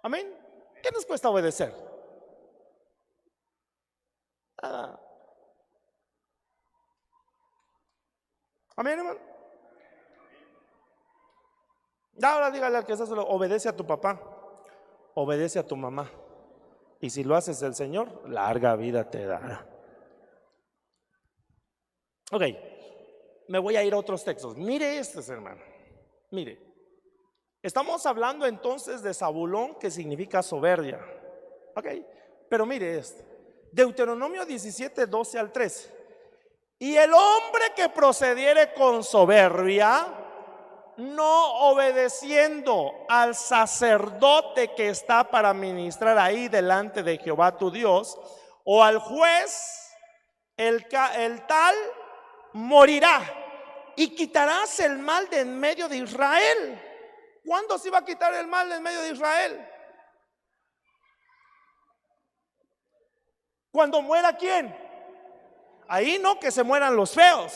Speaker 1: amén. ¿Qué nos cuesta obedecer? Nada. Amén, hermano. Ahora dígale al que está solo: obedece a tu papá, obedece a tu mamá, y si lo haces el Señor, larga vida te dará. Ok, me voy a ir a otros textos. Mire estos, hermano. Mire, estamos hablando entonces de Zabulón, que significa soberbia. Ok, pero mire esto. Deuteronomio 17, 12 al 13. Y el hombre que procediere con soberbia, no obedeciendo al sacerdote que está para ministrar ahí delante de Jehová tu Dios, o al juez, el tal morirá, y quitarás el mal de en medio de Israel. ¿Cuándo se iba a quitar el mal de en medio de Israel? ¿Cuando muera quién? Ahí no, que se mueran los feos.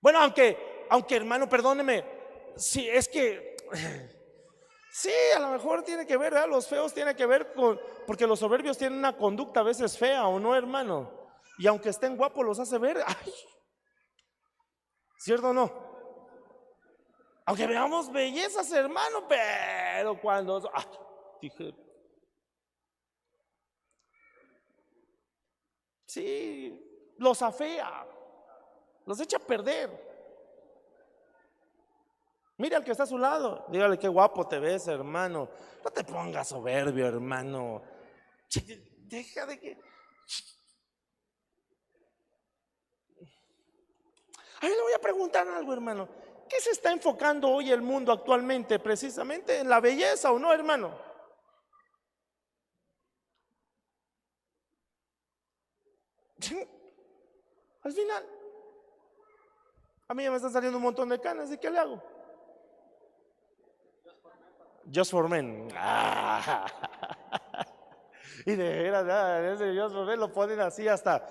Speaker 1: Bueno, aunque hermano, perdóneme, si es que sí, a lo mejor tiene que ver, ¿verdad? Los feos tienen que ver con, porque los soberbios tienen una conducta a veces fea, ¿o no, hermano? Y aunque estén guapos los hace ver, ay, ¿cierto o no? Aunque veamos bellezas, hermano, pero cuando dije, sí, los afea, los echa a perder. Mira al que está a su lado, dígale qué guapo te ves, hermano. No te pongas soberbio, hermano. Deja de que. A ver, le voy a preguntar algo, hermano. ¿Qué se está enfocando hoy el mundo actualmente? Precisamente en la belleza, ¿o no, hermano? Al final, a mí ya me están saliendo un montón de canas, ¿y qué le hago? Just for Men. Y de veras, ese Just for Men lo ponen así hasta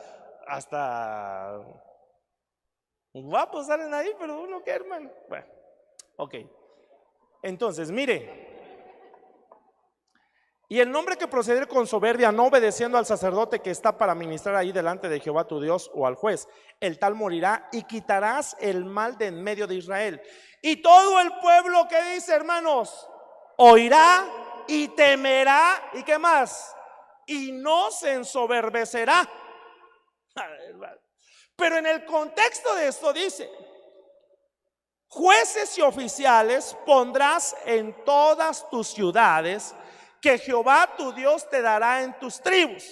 Speaker 1: guapos salen ahí, pero uno qué, hermano. Bueno, ok. Entonces, mire. Y el hombre que proceder con soberbia, no obedeciendo al sacerdote que está para ministrar ahí delante de Jehová tu Dios, o al juez, el tal morirá, y quitarás el mal de en medio de Israel. Y todo el pueblo, que dice, hermanos, oirá y temerá, ¿y qué más? Y no se ensoberbecerá. Pero en el contexto de esto dice: jueces y oficiales pondrás en todas tus ciudades, que Jehová tu Dios te dará en tus tribus,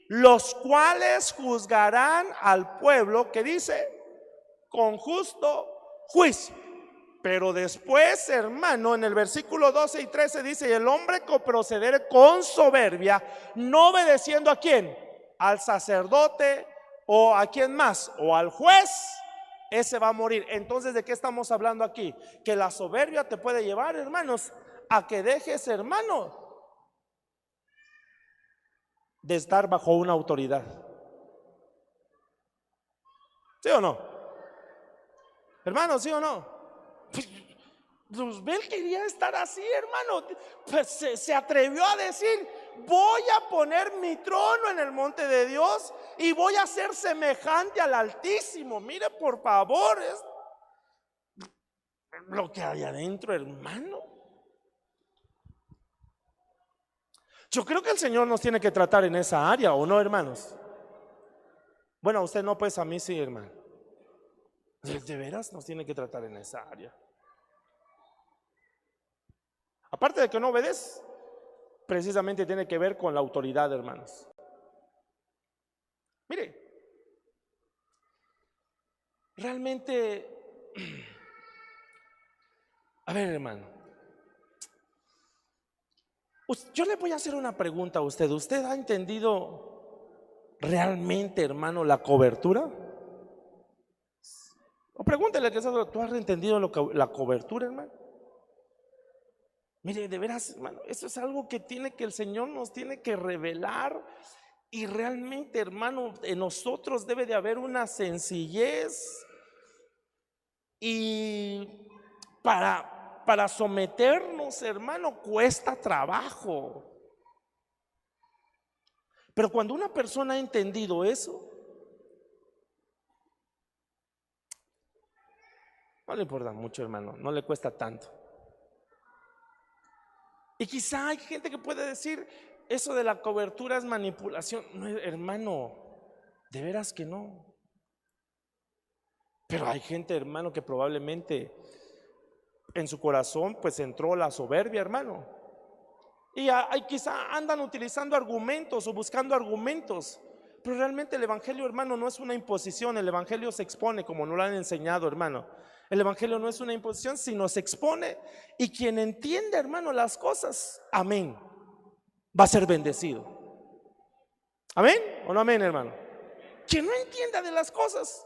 Speaker 1: los cuales juzgarán al pueblo, que dice, con justo juicio. Pero después, hermano, en el versículo 12 y 13 dice: y el hombre que proceder con soberbia, no obedeciendo ¿a quién? Al sacerdote, o ¿a quién más? O al juez, ese va a morir. Entonces, ¿de qué estamos hablando aquí? Que la soberbia te puede llevar, hermanos, a que dejes, hermano, de estar bajo una autoridad. ¿Sí o no? Hermano, ¿sí o no? Luzbel quería estar así, hermano. Pues se atrevió a decir: voy a poner mi trono en el monte de Dios y voy a ser semejante al Altísimo. Mire, por favor, es lo que hay adentro, hermano. Yo creo que el Señor nos tiene que tratar en esa área, ¿o no, hermanos? Bueno, a usted no, pues a mí sí, hermano. De veras nos tiene que tratar en esa área. Aparte de que no obedeces, precisamente tiene que ver con la autoridad, hermanos. Mire, realmente, a ver, hermano, yo le voy a hacer una pregunta a usted. ¿Usted ha entendido realmente, hermano, la cobertura? O pregúntele que ¿tú has entendido la cobertura, hermano? Mire, de veras, hermano, eso es algo que el Señor nos tiene que revelar. Y realmente, hermano, en nosotros debe de haber una sencillez. Y para someternos, hermano, cuesta trabajo. Pero cuando una persona ha entendido eso, no le importa mucho, hermano, no le cuesta tanto. Y quizá hay gente que puede decir: eso de la cobertura es manipulación. No, hermano, de veras que no. Pero hay gente, hermano, que probablemente en su corazón pues entró la soberbia, hermano. Y quizá andan utilizando argumentos o buscando argumentos. Pero realmente el evangelio, hermano, no es una imposición. El evangelio se expone como nos lo han enseñado, hermano. El evangelio no es una imposición, sino se expone. Y quien entiende, hermano, las cosas, amén, va a ser bendecido. Amén o no amén, hermano. Quien no entienda de las cosas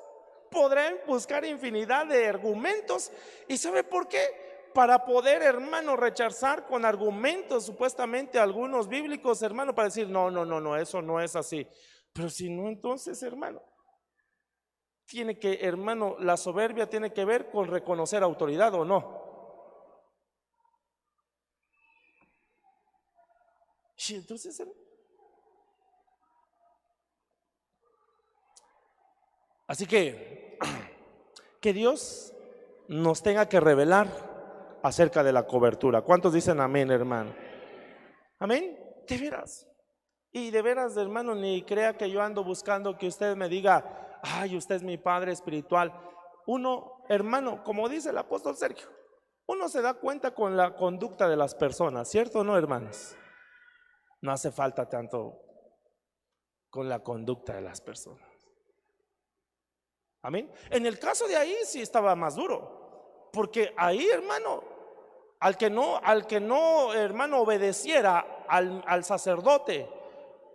Speaker 1: podrá buscar infinidad de argumentos. ¿Y sabe por qué? Para poder, hermano, rechazar con argumentos supuestamente algunos bíblicos, hermano, para decir no, eso no es así. Pero si no, entonces, hermano, tiene que, hermano, la soberbia tiene que ver con reconocer autoridad o no. Y entonces, así que Dios nos tenga que revelar acerca de la cobertura. ¿Cuántos dicen amén, hermano? Amén. De veras. Y de veras, hermano, ni crea que yo ando buscando que usted me diga, ay, usted es mi padre espiritual. Uno, hermano, como dice el apóstol Sergio, uno se da cuenta con la conducta de las personas, ¿cierto o no, hermanos? No hace falta tanto con la conducta de las personas. Amén. En el caso de ahí sí estaba más duro, porque ahí, hermano, al que no, hermano, obedeciera al sacerdote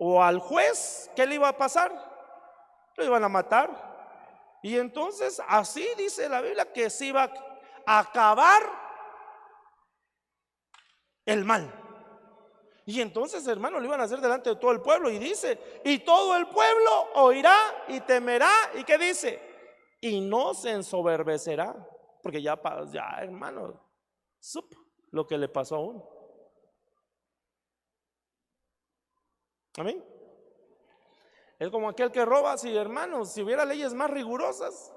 Speaker 1: o al juez, ¿qué le iba a pasar? Lo iban a matar. Y entonces así dice la Biblia que se iba a acabar el mal. Y entonces, hermano, lo iban a hacer delante de todo el pueblo. Y dice, y todo el pueblo oirá y temerá. ¿Y qué dice? Y no se ensoberbecerá. Porque ya, hermano, supo lo que le pasó a uno. Amén. Es como aquel que roba. Si, hermanos, si hubiera leyes más rigurosas,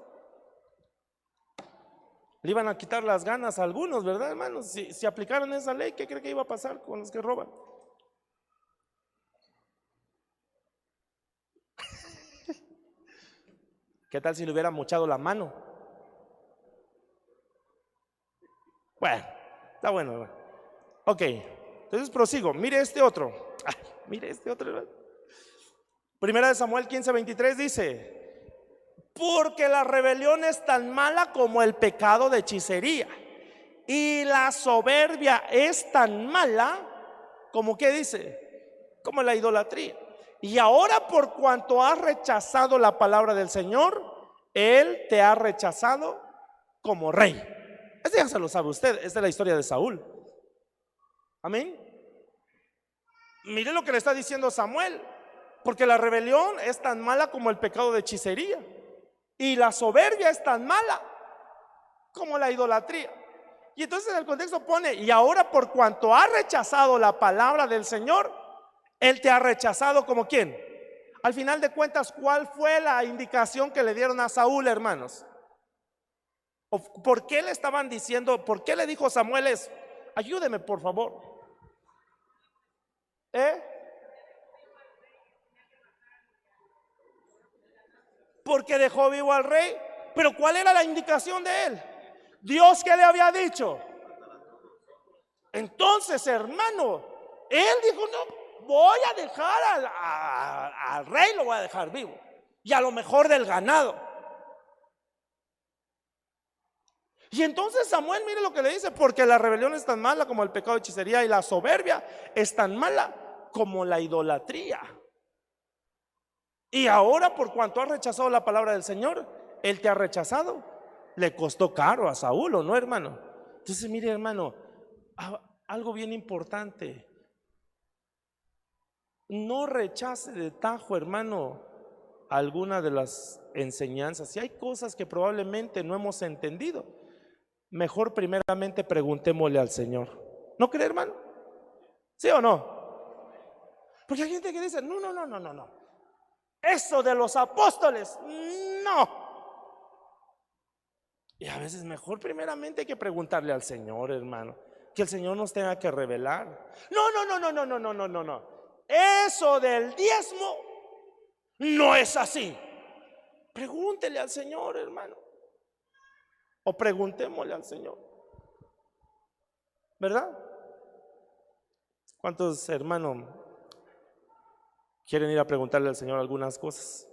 Speaker 1: le iban a quitar las ganas a algunos, ¿verdad, hermanos? Si aplicaran esa ley, ¿qué cree que iba a pasar con los que roban? ¿Qué tal si le hubiera mochado la mano? Bueno, está bueno, hermano. Ok, entonces prosigo. Mire este otro. Mire este otro. Primera de Samuel 15:23 dice: porque la rebelión es tan mala como el pecado de hechicería, y la soberbia es tan mala como, ¿qué dice? Como la idolatría. Y ahora, por cuanto has rechazado la palabra del Señor, Él te ha rechazado como rey. Este ya se lo sabe usted. Esta es la historia de Saúl. Amén. Mire lo que le está diciendo Samuel: porque la rebelión es tan mala como el pecado de hechicería, y la soberbia es tan mala como la idolatría. Y entonces en el contexto pone: y ahora, por cuanto ha rechazado la palabra del Señor, Él te ha rechazado como ¿quién? Al final de cuentas, ¿cuál fue la indicación que le dieron a Saúl, hermanos? ¿O por qué le estaban diciendo? ¿Por qué le dijo Samuel eso? Ayúdeme, por favor. Porque dejó vivo al rey. Pero ¿cuál era la indicación de él? Dios, ¿qué le había dicho? Entonces, hermano, él dijo: no, voy a dejar al rey, lo voy a dejar vivo, y a lo mejor del ganado. Y entonces Samuel, mire lo que le dice: porque la rebelión es tan mala como el pecado de hechicería, y la soberbia es tan mala como la idolatría. Y ahora, por cuanto has rechazado la palabra del Señor, Él te ha rechazado. Le costó caro a Saúl, ¿o no, hermano? Entonces, mire, hermano, algo bien importante: no rechace de tajo, hermano, alguna de las enseñanzas. Si hay cosas que probablemente no hemos entendido, mejor primeramente preguntémosle al Señor. ¿No cree, hermano? ¿Sí o no? Porque hay gente que dice: no, eso de los apóstoles, no. Y a veces mejor primeramente hay que preguntarle al Señor, hermano, que el Señor nos tenga que revelar. No. Eso del diezmo no es así. Pregúntele al Señor, hermano. O preguntémosle al Señor, ¿verdad? ¿Cuántos hermanos quieren ir a preguntarle al Señor algunas cosas?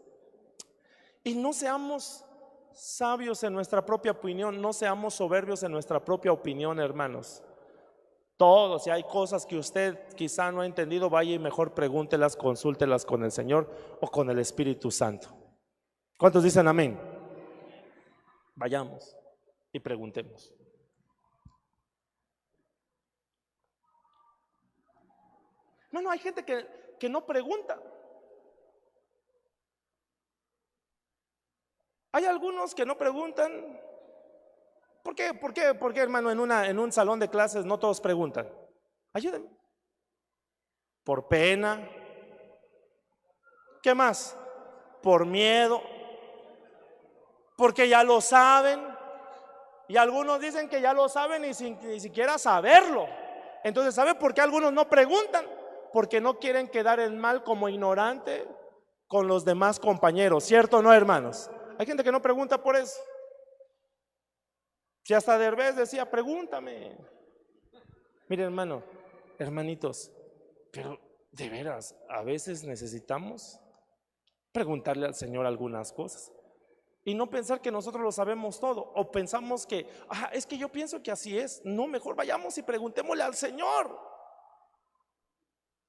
Speaker 1: Y no seamos sabios en nuestra propia opinión, no seamos soberbios en nuestra propia opinión, hermanos. Todos, si hay cosas que usted quizá no ha entendido, vaya y mejor pregúntelas, consúltelas con el Señor o con el Espíritu Santo. ¿Cuántos dicen amén? Vayamos y preguntemos. No, hay gente que no pregunta. Hay algunos que no preguntan. ¿Por qué? ¿Por qué, hermano, en un salón de clases no todos preguntan? Ayúdenme. Por pena. ¿Qué más? Por miedo. Porque ya lo saben. Y algunos dicen que ya lo saben y sin ni siquiera saberlo. Entonces, ¿sabe por qué algunos no preguntan? Porque no quieren quedar en mal como ignorante con los demás compañeros. ¿Cierto o no, hermanos? Hay gente que no pregunta por eso. Si hasta Derbez decía, pregúntame. Mire, hermano, hermanitos, pero de veras, a veces necesitamos preguntarle al Señor algunas cosas y no pensar que nosotros lo sabemos todo, o pensamos que, es que yo pienso que así es. No, mejor vayamos y preguntémosle al Señor.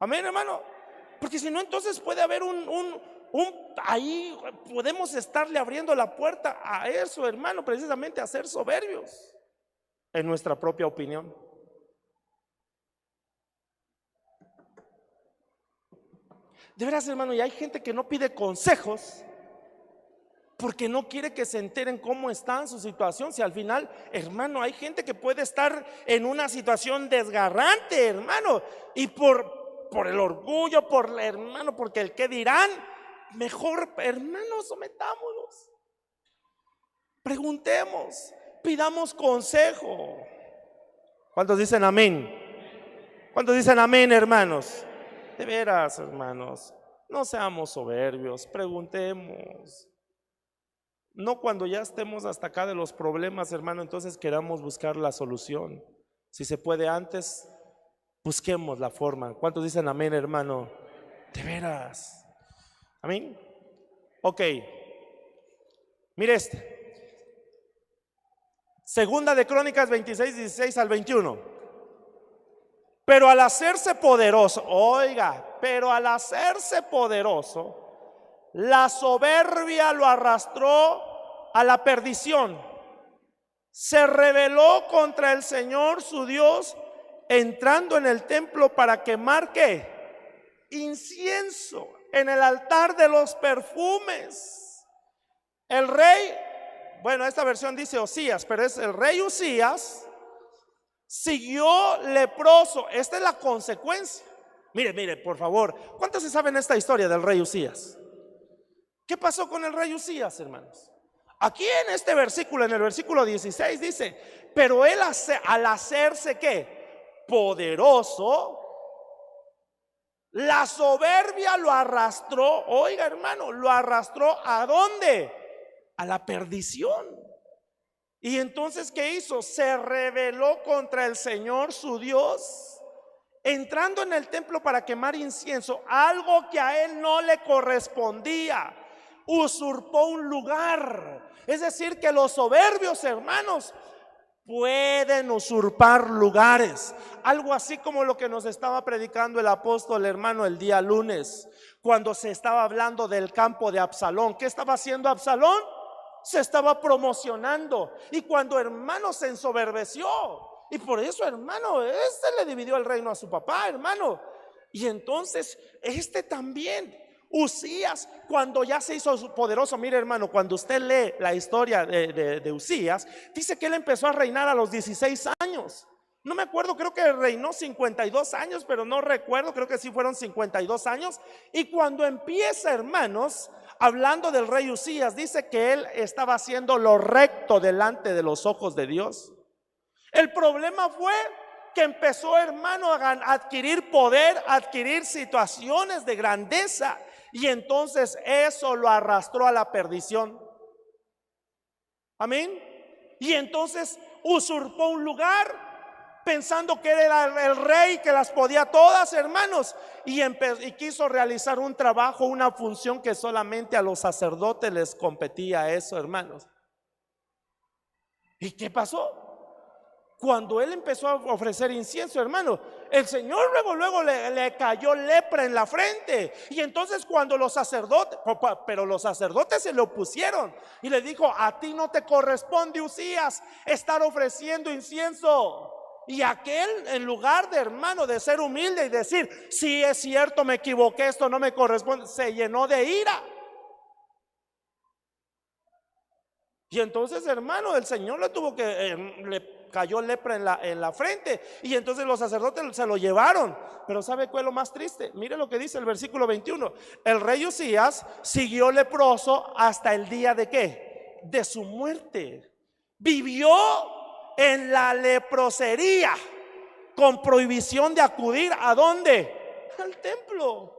Speaker 1: Amén, hermano. Porque si no, entonces puede haber ahí podemos estarle abriendo la puerta a eso, hermano, precisamente a ser soberbios en nuestra propia opinión. De veras, hermano, y hay gente que no pide consejos porque no quiere que se enteren cómo está en su situación. Si al final, hermano, hay gente que puede estar en una situación desgarrante, hermano, y por el orgullo, hermano, porque el que dirán, mejor, hermano, sometámonos, preguntemos, pidamos consejo. ¿Cuántos dicen amén? ¿Cuántos dicen amén, hermanos? De veras, hermanos, no seamos soberbios, preguntemos. No cuando ya estemos hasta acá de los problemas, hermano, entonces queramos buscar la solución. Si se puede antes, busquemos la forma. ¿Cuántos dicen amén, hermano? De veras. Amén. Ok. Mire Segunda de Crónicas 26, 16 al 21. Pero al hacerse poderoso, pero al hacerse poderoso, la soberbia lo arrastró a la perdición. Se rebeló contra el Señor su Dios, entrando en el templo para quemar ¿qué? Incienso en el altar de los perfumes. El rey, esta versión dice Usías, pero es el rey Usías, siguió leproso. Esta es la consecuencia. Mire, por favor, ¿cuántos se saben esta historia del rey Usías? ¿Qué pasó con el rey Usías, hermanos? Aquí en este versículo, en el versículo 16 dice, pero él al hacerse ¿qué? Poderoso, la soberbia lo arrastró, hermano, lo arrastró ¿a dónde? A la perdición. Y entonces, ¿qué hizo? Se rebeló contra el Señor su Dios, entrando en el templo para quemar incienso, algo que a él no le correspondía. Usurpó un lugar. Es decir, que los soberbios, hermanos, pueden usurpar lugares. Algo así como lo que nos estaba predicando el apóstol, hermano, el día lunes, cuando se estaba hablando del campo de Absalón. ¿Qué estaba haciendo Absalón? Se estaba promocionando. Y cuando, hermano, se ensoberbeció, y por eso, hermano, le dividió el reino a su papá, hermano. Y entonces también, Usías, cuando ya se hizo poderoso, mire, hermano, cuando usted lee la historia de Usías, dice que él empezó a reinar a los 16 años. No me acuerdo, creo que reinó 52 años, pero no recuerdo, creo que sí fueron 52 años. Y cuando empieza, hermanos, hablando del rey Usías, dice que él estaba haciendo lo recto delante de los ojos de Dios. El problema fue que empezó, hermano, a adquirir poder, a adquirir situaciones de grandeza, y entonces eso lo arrastró a la perdición. Amén. Y entonces usurpó un lugar pensando que era el rey que las podía todas, hermanos, y quiso realizar un trabajo, una función que solamente a los sacerdotes les competía eso, hermanos. ¿Y qué pasó? Cuando él empezó a ofrecer incienso, hermano, el Señor luego le cayó lepra en la frente. Y entonces cuando los sacerdotes, pero los sacerdotes se le opusieron y le dijo: a ti no te corresponde, Usías, estar ofreciendo incienso. Y aquel, en lugar de, hermano, de ser humilde y decir: sí, es cierto, me equivoqué, esto no me corresponde, se llenó de ira. Y entonces, hermano, el Señor le tuvo que, le cayó lepra en la frente. Y entonces los sacerdotes se lo llevaron. Pero ¿sabe cuál es lo más triste? Mire lo que dice el versículo 21. El rey Usías siguió leproso hasta el día de ¿qué? De su muerte. Vivió en la leprosería, con prohibición de acudir ¿a dónde? Al templo.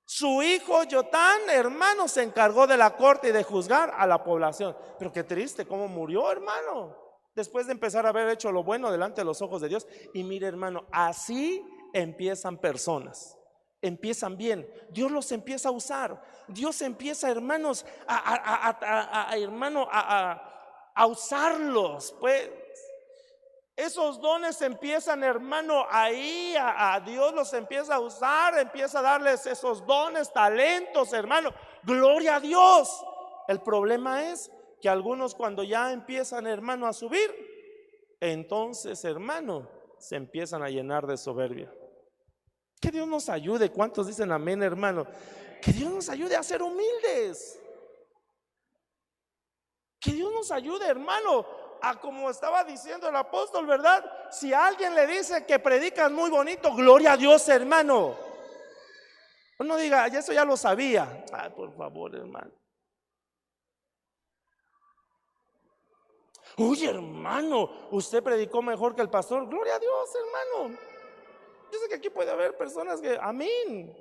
Speaker 1: Su hijo Jotán, hermano, se encargó de la corte y de juzgar a la población. Pero qué triste cómo murió, hermano, después de empezar a haber hecho lo bueno delante de los ojos de Dios. Y mire, hermano, así empiezan personas. Empiezan bien, Dios los empieza a usar. Dios empieza, hermanos, a usarlos, pues. Esos dones empiezan, hermano, ahí a Dios los empieza a usar, empieza a darles esos dones, talentos, hermano. Gloria a Dios. El problema es que algunos, cuando ya empiezan, hermano, a subir, entonces, hermano, se empiezan a llenar de soberbia. Que Dios nos ayude. ¿Cuántos dicen amén, hermano? Que Dios nos ayude a ser humildes. Que Dios nos ayude, hermano, a, como estaba diciendo el apóstol, ¿verdad? Si alguien le dice que predican muy bonito, gloria a Dios, hermano. No diga: eso ya lo sabía. Ay, por favor, hermano. Uy, hermano, usted predicó mejor que el pastor. Gloria a Dios, hermano. Yo sé que aquí puede haber personas que, amén,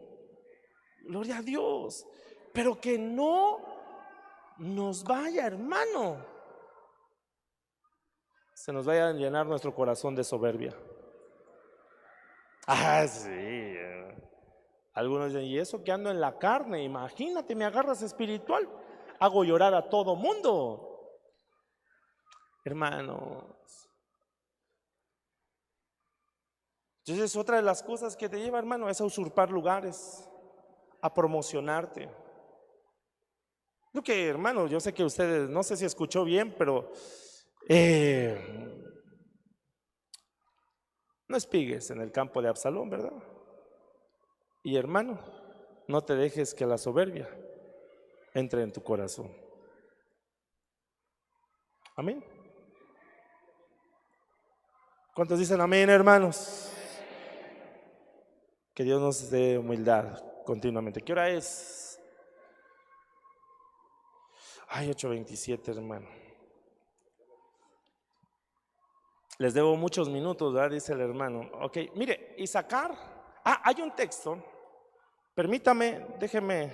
Speaker 1: gloria a Dios, pero que no nos vaya, hermano, se nos vaya a llenar nuestro corazón de soberbia. Ah, sí. Algunos dicen: y eso que ando en la carne, imagínate, me agarras espiritual, hago llorar a todo mundo. Hermanos, entonces otra de las cosas que te lleva, hermano, es a usurpar lugares, a promocionarte. Lo que, hermano, yo sé que ustedes, no sé si escuchó bien, pero no espigues en el campo de Absalón, ¿verdad? Y, hermano, no te dejes que la soberbia entre en tu corazón. Amén. ¿Cuántos dicen amén, hermanos? Que Dios nos dé humildad continuamente. ¿Qué hora es? Ay, 8:27, hermano. Les debo muchos minutos, ¿verdad? Dice el hermano. Ok, mire, y sacar. Hay un texto. Permítame, déjeme.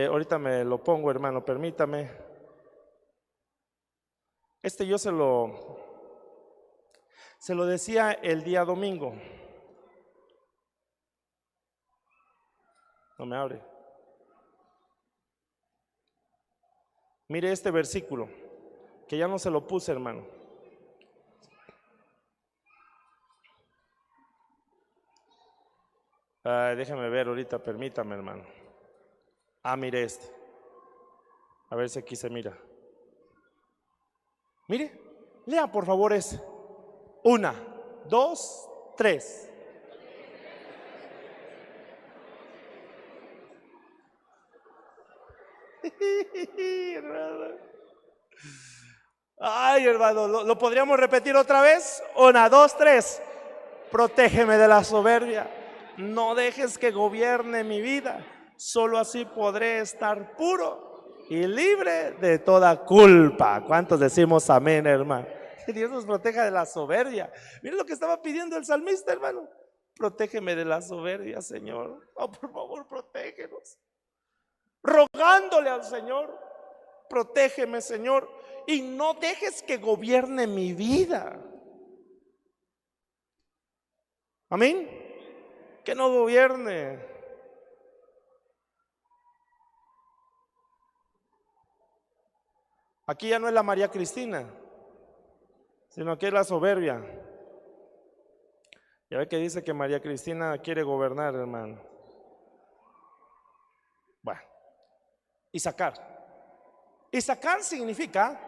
Speaker 1: Ahorita me lo pongo, hermano, permítame. Yo se lo decía el día domingo. No me abre. Mire este versículo, que ya no se lo puse, hermano. Déjame ver ahorita, permítame, hermano. Mire este. A ver si aquí se mira. Mire, lea por favor ese. 1, 2, 3. Ay, hermano, ¿lo podríamos repetir otra vez? 1, 2, 3. Protégeme de la soberbia. No dejes que gobierne mi vida. Solo así podré estar puro y libre de toda culpa. ¿Cuántos decimos amén, hermano? Que Dios nos proteja de la soberbia. Miren lo que estaba pidiendo el salmista, hermano. Protégeme de la soberbia, Señor. Oh, por favor, protégenos. Rogándole al Señor: protégeme, Señor. y no dejes que gobierne mi vida. Amén. Que no gobierne. Aquí ya no es la María Cristina, sino que es la soberbia. Ya ve que dice que María Cristina quiere gobernar, hermano. Bueno, Isaacar. Isaacar significa,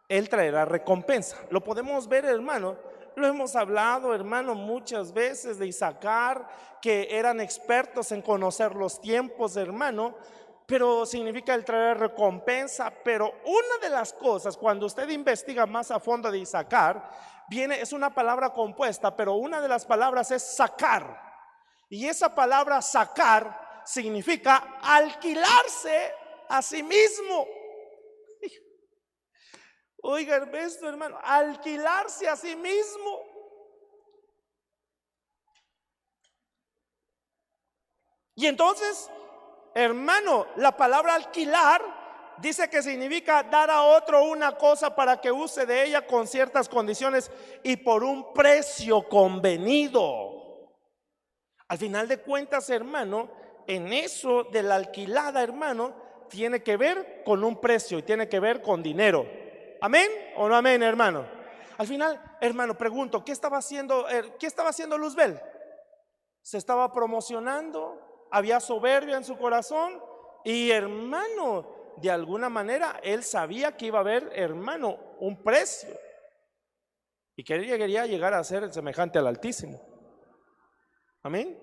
Speaker 1: él traerá recompensa. Lo podemos ver, hermano. Lo hemos hablado, hermano, muchas veces de Isaacar, que eran expertos en conocer los tiempos, hermano. Pero significa el traer recompensa. Pero una de las cosas, cuando usted investiga más a fondo de Isaacar, es una palabra compuesta, pero una de las palabras es sacar. Y esa palabra sacar significa alquilarse a sí mismo. Oiga esto, hermano, alquilarse a sí mismo. Y entonces, hermano, la palabra alquilar dice que significa dar a otro una cosa para que use de ella con ciertas condiciones y por un precio convenido. Al final de cuentas, hermano, en eso de la alquilada, hermano, tiene que ver con un precio y tiene que ver con dinero. ¿Amén o no amén, hermano? Al final, hermano, pregunto, ¿qué estaba haciendo Luzbel? Se estaba promocionando, había soberbia en su corazón y, hermano, de alguna manera él sabía que iba a haber, hermano, un precio y que él quería llegar a ser semejante al Altísimo. Amén.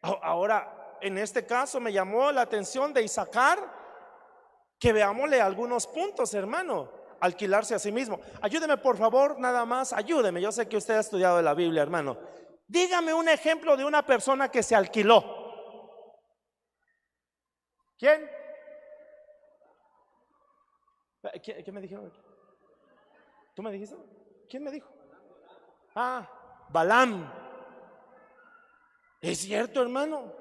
Speaker 1: Ahora, en este caso me llamó la atención de Isaacar que veámosle algunos puntos, hermano. Alquilarse a sí mismo. Ayúdeme, por favor, nada más, ayúdeme. Yo sé que usted ha estudiado la Biblia, hermano. Dígame un ejemplo de una persona que se alquiló. ¿Quién? ¿Qué me dijeron? ¿Tú me dijiste? ¿Quién me dijo? Balaam. Es cierto, hermano.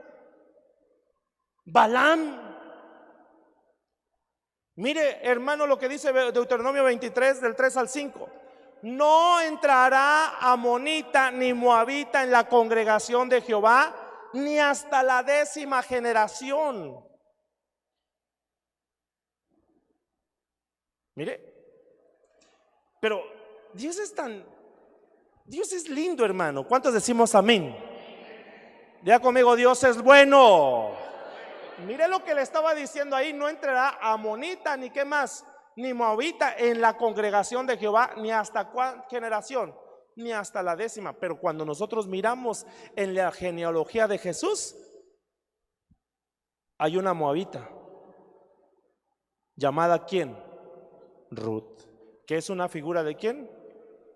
Speaker 1: Balaam. Mire, hermano, lo que dice Deuteronomio 23 del 3 al 5. No entrará amonita ni moabita en la congregación de Jehová, ni hasta la 10ª generación. Mire, pero Dios es lindo, hermano. ¿Cuántos decimos amén? Diga conmigo, Dios es bueno. Mire lo que le estaba diciendo ahí: no entrará amonita ni qué más, ni moabita en la congregación de Jehová, ni hasta cuál generación, ni hasta la 10ª. Pero cuando nosotros miramos en la genealogía de Jesús, hay una moabita llamada ¿quién? Ruth, que es una figura de ¿quién?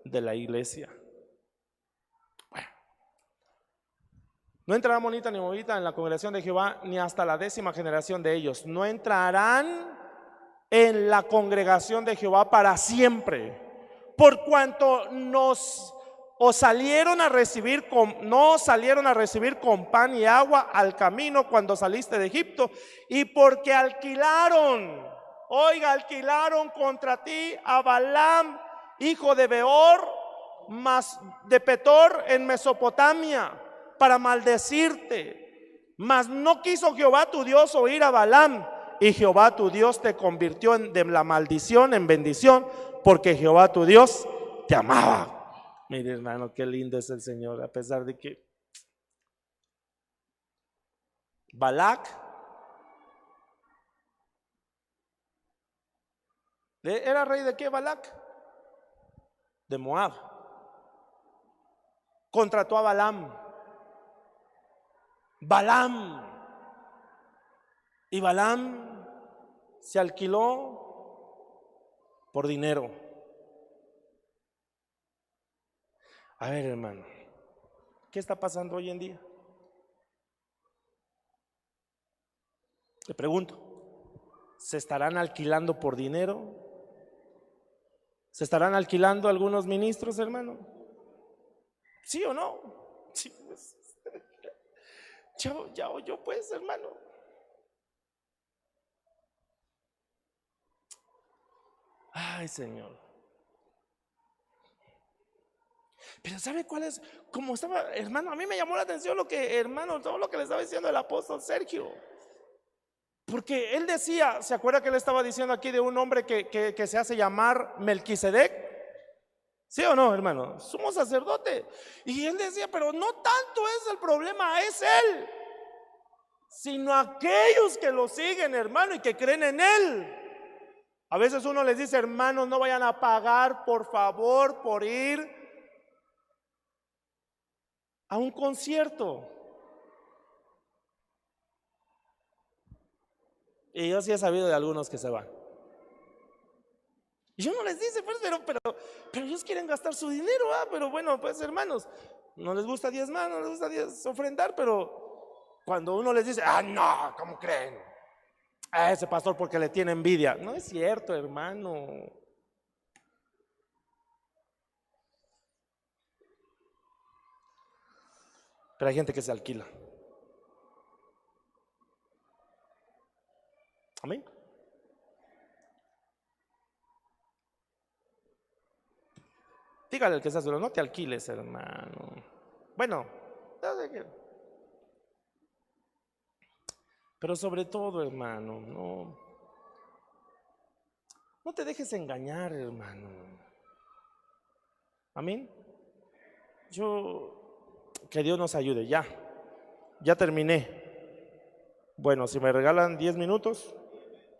Speaker 1: De la iglesia. Bueno, no entrará amonita ni moabita en la congregación de Jehová, ni hasta la 10ª generación de ellos. No entrarán en la congregación de Jehová para siempre, por cuanto no salieron a recibir con pan y agua al camino cuando saliste de Egipto, y porque alquilaron contra ti a Balaam, hijo de Beor, más de Petor en Mesopotamia, para maldecirte. Mas no quiso Jehová tu Dios oír a Balaam, y Jehová tu Dios te convirtió de la maldición en bendición, porque Jehová tu Dios te amaba. Mire, hermano, qué lindo es el Señor, a pesar de que Balac ¿era rey de qué? Balac, de Moab. Contrató a Balaam, y Balaam se alquiló por dinero. A ver, hermano, ¿qué está pasando hoy en día? Le pregunto, ¿se estarán alquilando por dinero? ¿Se estarán alquilando algunos ministros, hermano? ¿Sí o no? Sí, pues. Ya oyó, pues, hermano. Ay, Señor. Pero ¿sabe cuál es? Como estaba, hermano, a mí me llamó la atención lo que, hermano, todo lo que le estaba diciendo el apóstol Sergio. Porque él decía, ¿se acuerda que él estaba diciendo aquí de un hombre que se hace llamar Melquisedec? ¿Sí o no, hermano? Sumo sacerdote. Y él decía, pero no tanto es el problema, es él, sino aquellos que lo siguen, hermano, y que creen en él. A veces uno les dice, hermanos, no vayan a pagar, por favor, por ir a un concierto. Y yo sí he sabido de algunos que se van. Y uno les dice, pues, pero ellos quieren gastar su dinero, pero bueno, pues hermanos, no les gusta diezmar, no les gusta ofrendar, pero cuando uno les dice, no, ¿cómo creen? A ese pastor porque le tiene envidia. No es cierto, hermano. Pero hay gente que se alquila. Amén. Dígale al que está solo, no te alquiles, hermano. Bueno, pero sobre todo, hermano, no te dejes engañar, hermano. Amén. Que Dios nos ayude. Ya terminé. Bueno, si me regalan 10 minutos,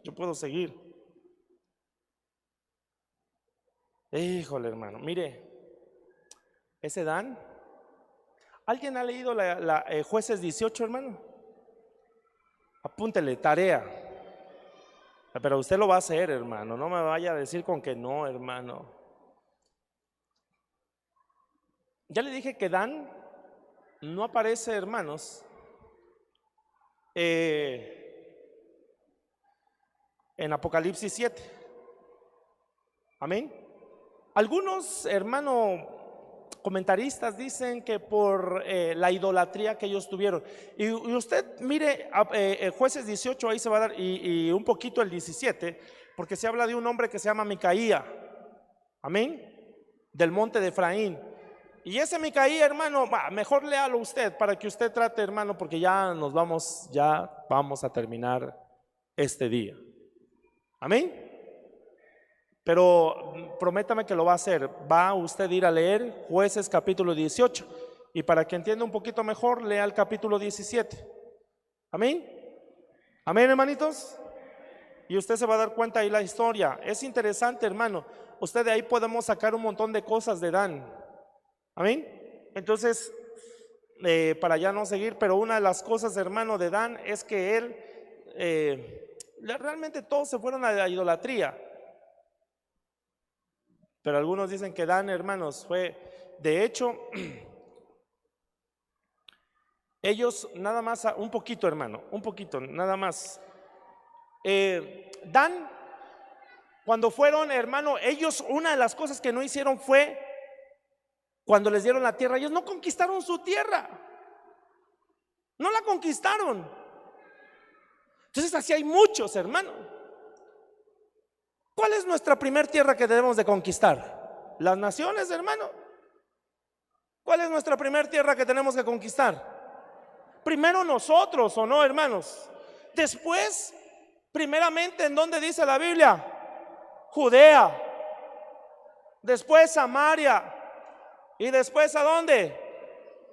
Speaker 1: yo puedo seguir. Híjole, hermano, mire, ese Dan. ¿Alguien ha leído Jueces 18, hermano? Apúntele, tarea. Pero usted lo va a hacer, hermano. No me vaya a decir con que no, hermano. Ya le dije que Dan no aparece, hermanos, en Apocalipsis 7. Amén. Algunos, hermano, comentaristas dicen que por la idolatría que ellos tuvieron. Y usted mire Jueces 18, ahí se va a dar, y un poquito el 17, porque se habla de un hombre que se llama Micaía. Amén. Del monte de Efraín. Y ese Micaía, hermano, mejor léalo usted para que usted trate, hermano, porque ya vamos a terminar este día. Amén. Pero prométame que lo va a hacer. Va usted a ir a leer Jueces capítulo 18. Y para que entienda un poquito mejor, lea el capítulo 17. Amén. Amén, hermanitos. Y usted se va a dar cuenta ahí la historia. Es interesante, hermano. Usted de ahí podemos sacar un montón de cosas de Dan. Amén. Entonces, para ya no seguir, pero una de las cosas, hermano, de Dan es que él, realmente todos se fueron a la idolatría. Pero algunos dicen que Dan, hermanos, de hecho, ellos nada más, un poquito, hermano, un poquito, nada más. Dan, cuando fueron, hermano, ellos, una de las cosas que no hicieron fue, cuando les dieron la tierra, ellos no conquistaron su tierra, no la conquistaron. Entonces así hay muchos, hermano. ¿Cuál es nuestra primer tierra que debemos de conquistar? Las naciones, hermano. ¿Cuál es nuestra primer tierra que tenemos que conquistar? Primero nosotros, ¿o no, hermanos? Después, primeramente, ¿en dónde dice la Biblia? Judea. Después Samaria. ¿Y después a dónde?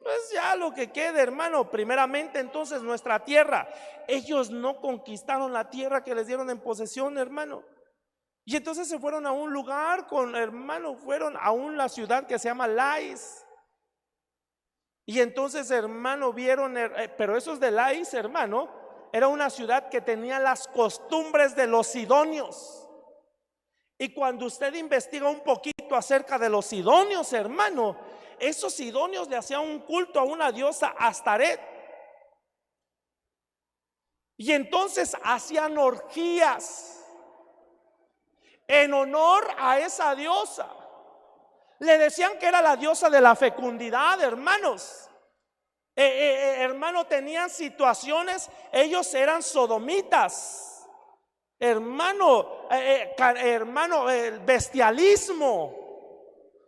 Speaker 1: Pues ya lo que quede, hermano. Primeramente entonces nuestra tierra. Ellos no conquistaron la tierra que les dieron en posesión, hermano. Y entonces se fueron a un lugar fueron a la ciudad que se llama Lais. Y entonces, hermano, vieron, pero esos de Lais, hermano, era una ciudad que tenía las costumbres de los sidonios. Y cuando usted investiga un poquito acerca de los sidonios, hermano, esos sidonios le hacían un culto a una diosa Astaret. Y entonces hacían orgías en honor a esa diosa. Le decían que era la diosa de la fecundidad, hermanos. Hermano, tenían situaciones, ellos eran sodomitas. hermano, hermano, el bestialismo.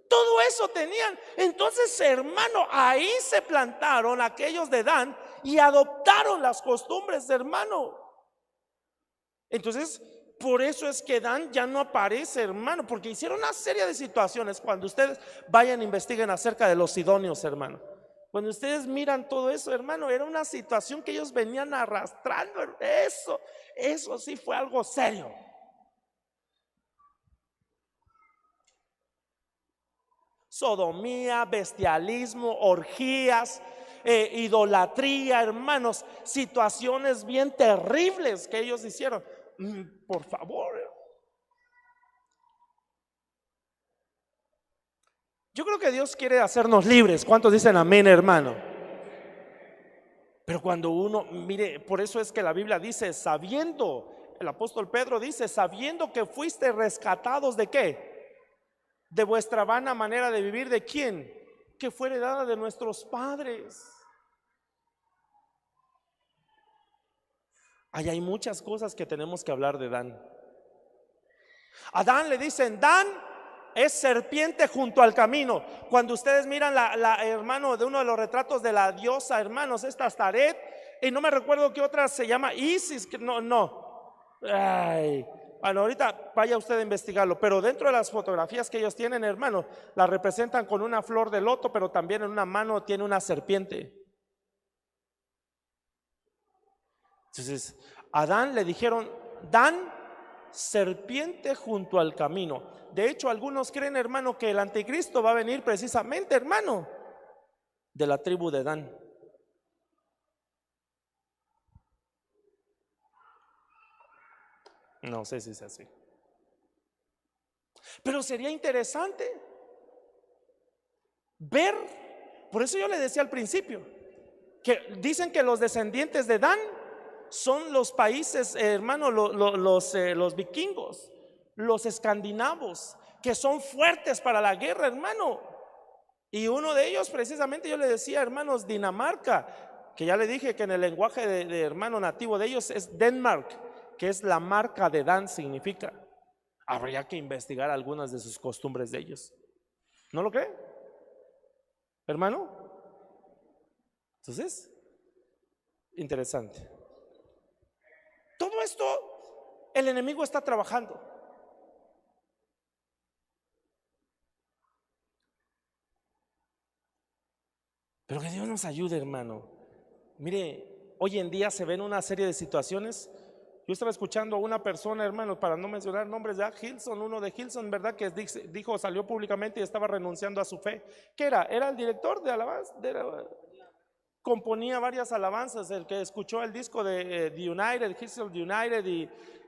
Speaker 1: Todo eso tenían. Entonces, hermano, ahí se plantaron aquellos de Dan y adoptaron las costumbres, hermano. Entonces, por eso es que Dan ya no aparece, hermano, porque hicieron una serie de situaciones. Cuando ustedes vayan e investiguen acerca de los sidonios, hermano, cuando ustedes miran todo eso, hermano, era una situación que ellos venían arrastrando. Eso sí fue algo serio. Sodomía, bestialismo, orgías, idolatría, hermanos, situaciones bien terribles que ellos hicieron. Por favor. Yo creo que Dios quiere hacernos libres. ¿Cuántos dicen amén, hermano? Pero cuando uno, mire, por eso es que la Biblia dice, sabiendo, el apóstol Pedro dice, sabiendo que fuiste rescatados ¿de qué? De vuestra vana manera de vivir. ¿De quién? Que fue heredada de nuestros padres. Ahí hay muchas cosas que tenemos que hablar de Dan. A Dan le dicen, Dan es serpiente junto al camino. Cuando ustedes miran hermano, de uno de los retratos de la diosa, hermanos, esta Astaret, y no me recuerdo qué otra se llama, Isis, que no. Ay, bueno, ahorita vaya usted a investigarlo, pero dentro de las fotografías que ellos tienen, hermano, la representan con una flor de loto, pero también en una mano tiene una serpiente. Entonces, a Dan le dijeron, Dan, serpiente junto al camino. De hecho, algunos creen, hermano, que el anticristo va a venir precisamente, hermano, de la tribu de Dan. No sé si es así, pero sería interesante ver. Por eso yo le decía al principio que dicen que los descendientes de Dan son los países, hermano, los vikingos, los escandinavos, que son fuertes para la guerra, hermano. Y uno de ellos, precisamente, yo le decía, hermanos, Dinamarca, que ya le dije que en el lenguaje de hermano nativo de ellos es Denmark, que es la marca de Dan, significa. Habría que investigar algunas de sus costumbres de ellos. ¿No lo cree, hermano? Entonces, interesante. Todo esto el enemigo está trabajando. Pero que Dios nos ayude, hermano. Mire, hoy en día se ven una serie de situaciones. Yo estaba escuchando a una persona, hermano, para no mencionar nombres, ya Hilson, uno de Hilson, ¿verdad? Que dijo, salió públicamente y estaba renunciando a su fe. ¿Qué era? Era el director de alabanza, componía varias alabanzas, el que escuchó el disco de The United, Hilson United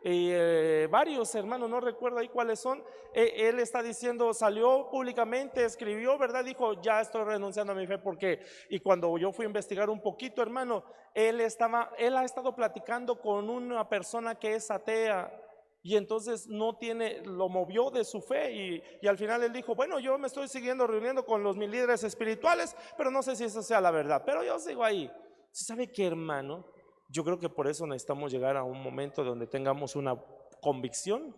Speaker 1: y varios hermanos, no recuerdo ahí cuáles son. Él está diciendo, salió públicamente, escribió, ¿verdad? Dijo, ya estoy renunciando a mi fe, porque, y cuando yo fui a investigar un poquito, hermano, él ha estado platicando con una persona que es atea. Y entonces lo movió de su fe y al final él dijo, bueno, yo me estoy reuniendo con mis líderes espirituales, pero no sé si eso sea la verdad, pero yo sigo ahí. ¿Sabe qué, hermano? Yo creo que por eso necesitamos llegar a un momento donde tengamos una convicción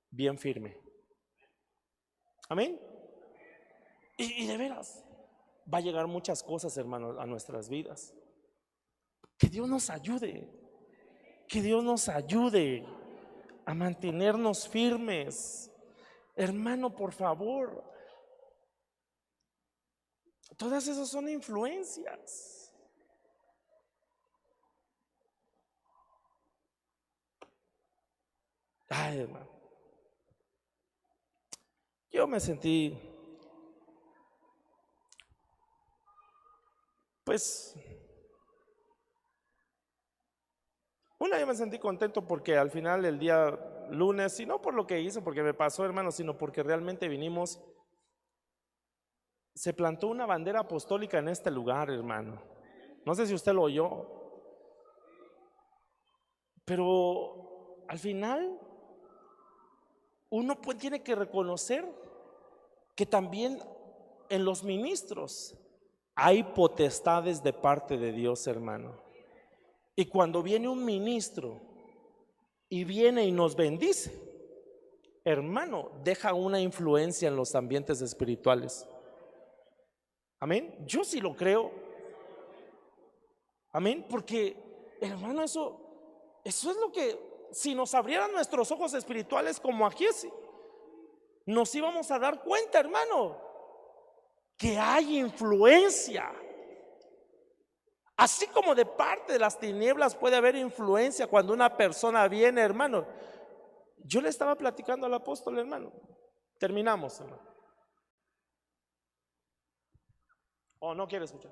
Speaker 1: bien firme. Amén. Y de veras, va a llegar muchas cosas, hermano, a nuestras vidas. Que Dios nos ayude, que Dios nos ayude a mantenernos firmes, hermano, por favor. Todas esas son influencias. Ay, hermano, yo me sentí, pues, yo me sentí contento porque al final el día lunes, y no por lo que hizo, porque me pasó, hermano, sino porque realmente vinimos, se plantó una bandera apostólica en este lugar, hermano. No sé si usted lo oyó, pero al final uno tiene que reconocer que también en los ministros hay potestades de parte de Dios, hermano. Y cuando viene un ministro y viene y nos bendice, hermano, deja una influencia en los ambientes espirituales. Amén. Yo sí lo creo. Amén. Porque, hermano, eso es lo que, si nos abrieran nuestros ojos espirituales como a Giesi, nos íbamos a dar cuenta, hermano, que hay influencia. Así como de parte de las tinieblas puede haber influencia cuando una persona viene, hermano. Yo le estaba platicando al apóstol, hermano. Terminamos, hermano. ¿O no quiere escuchar?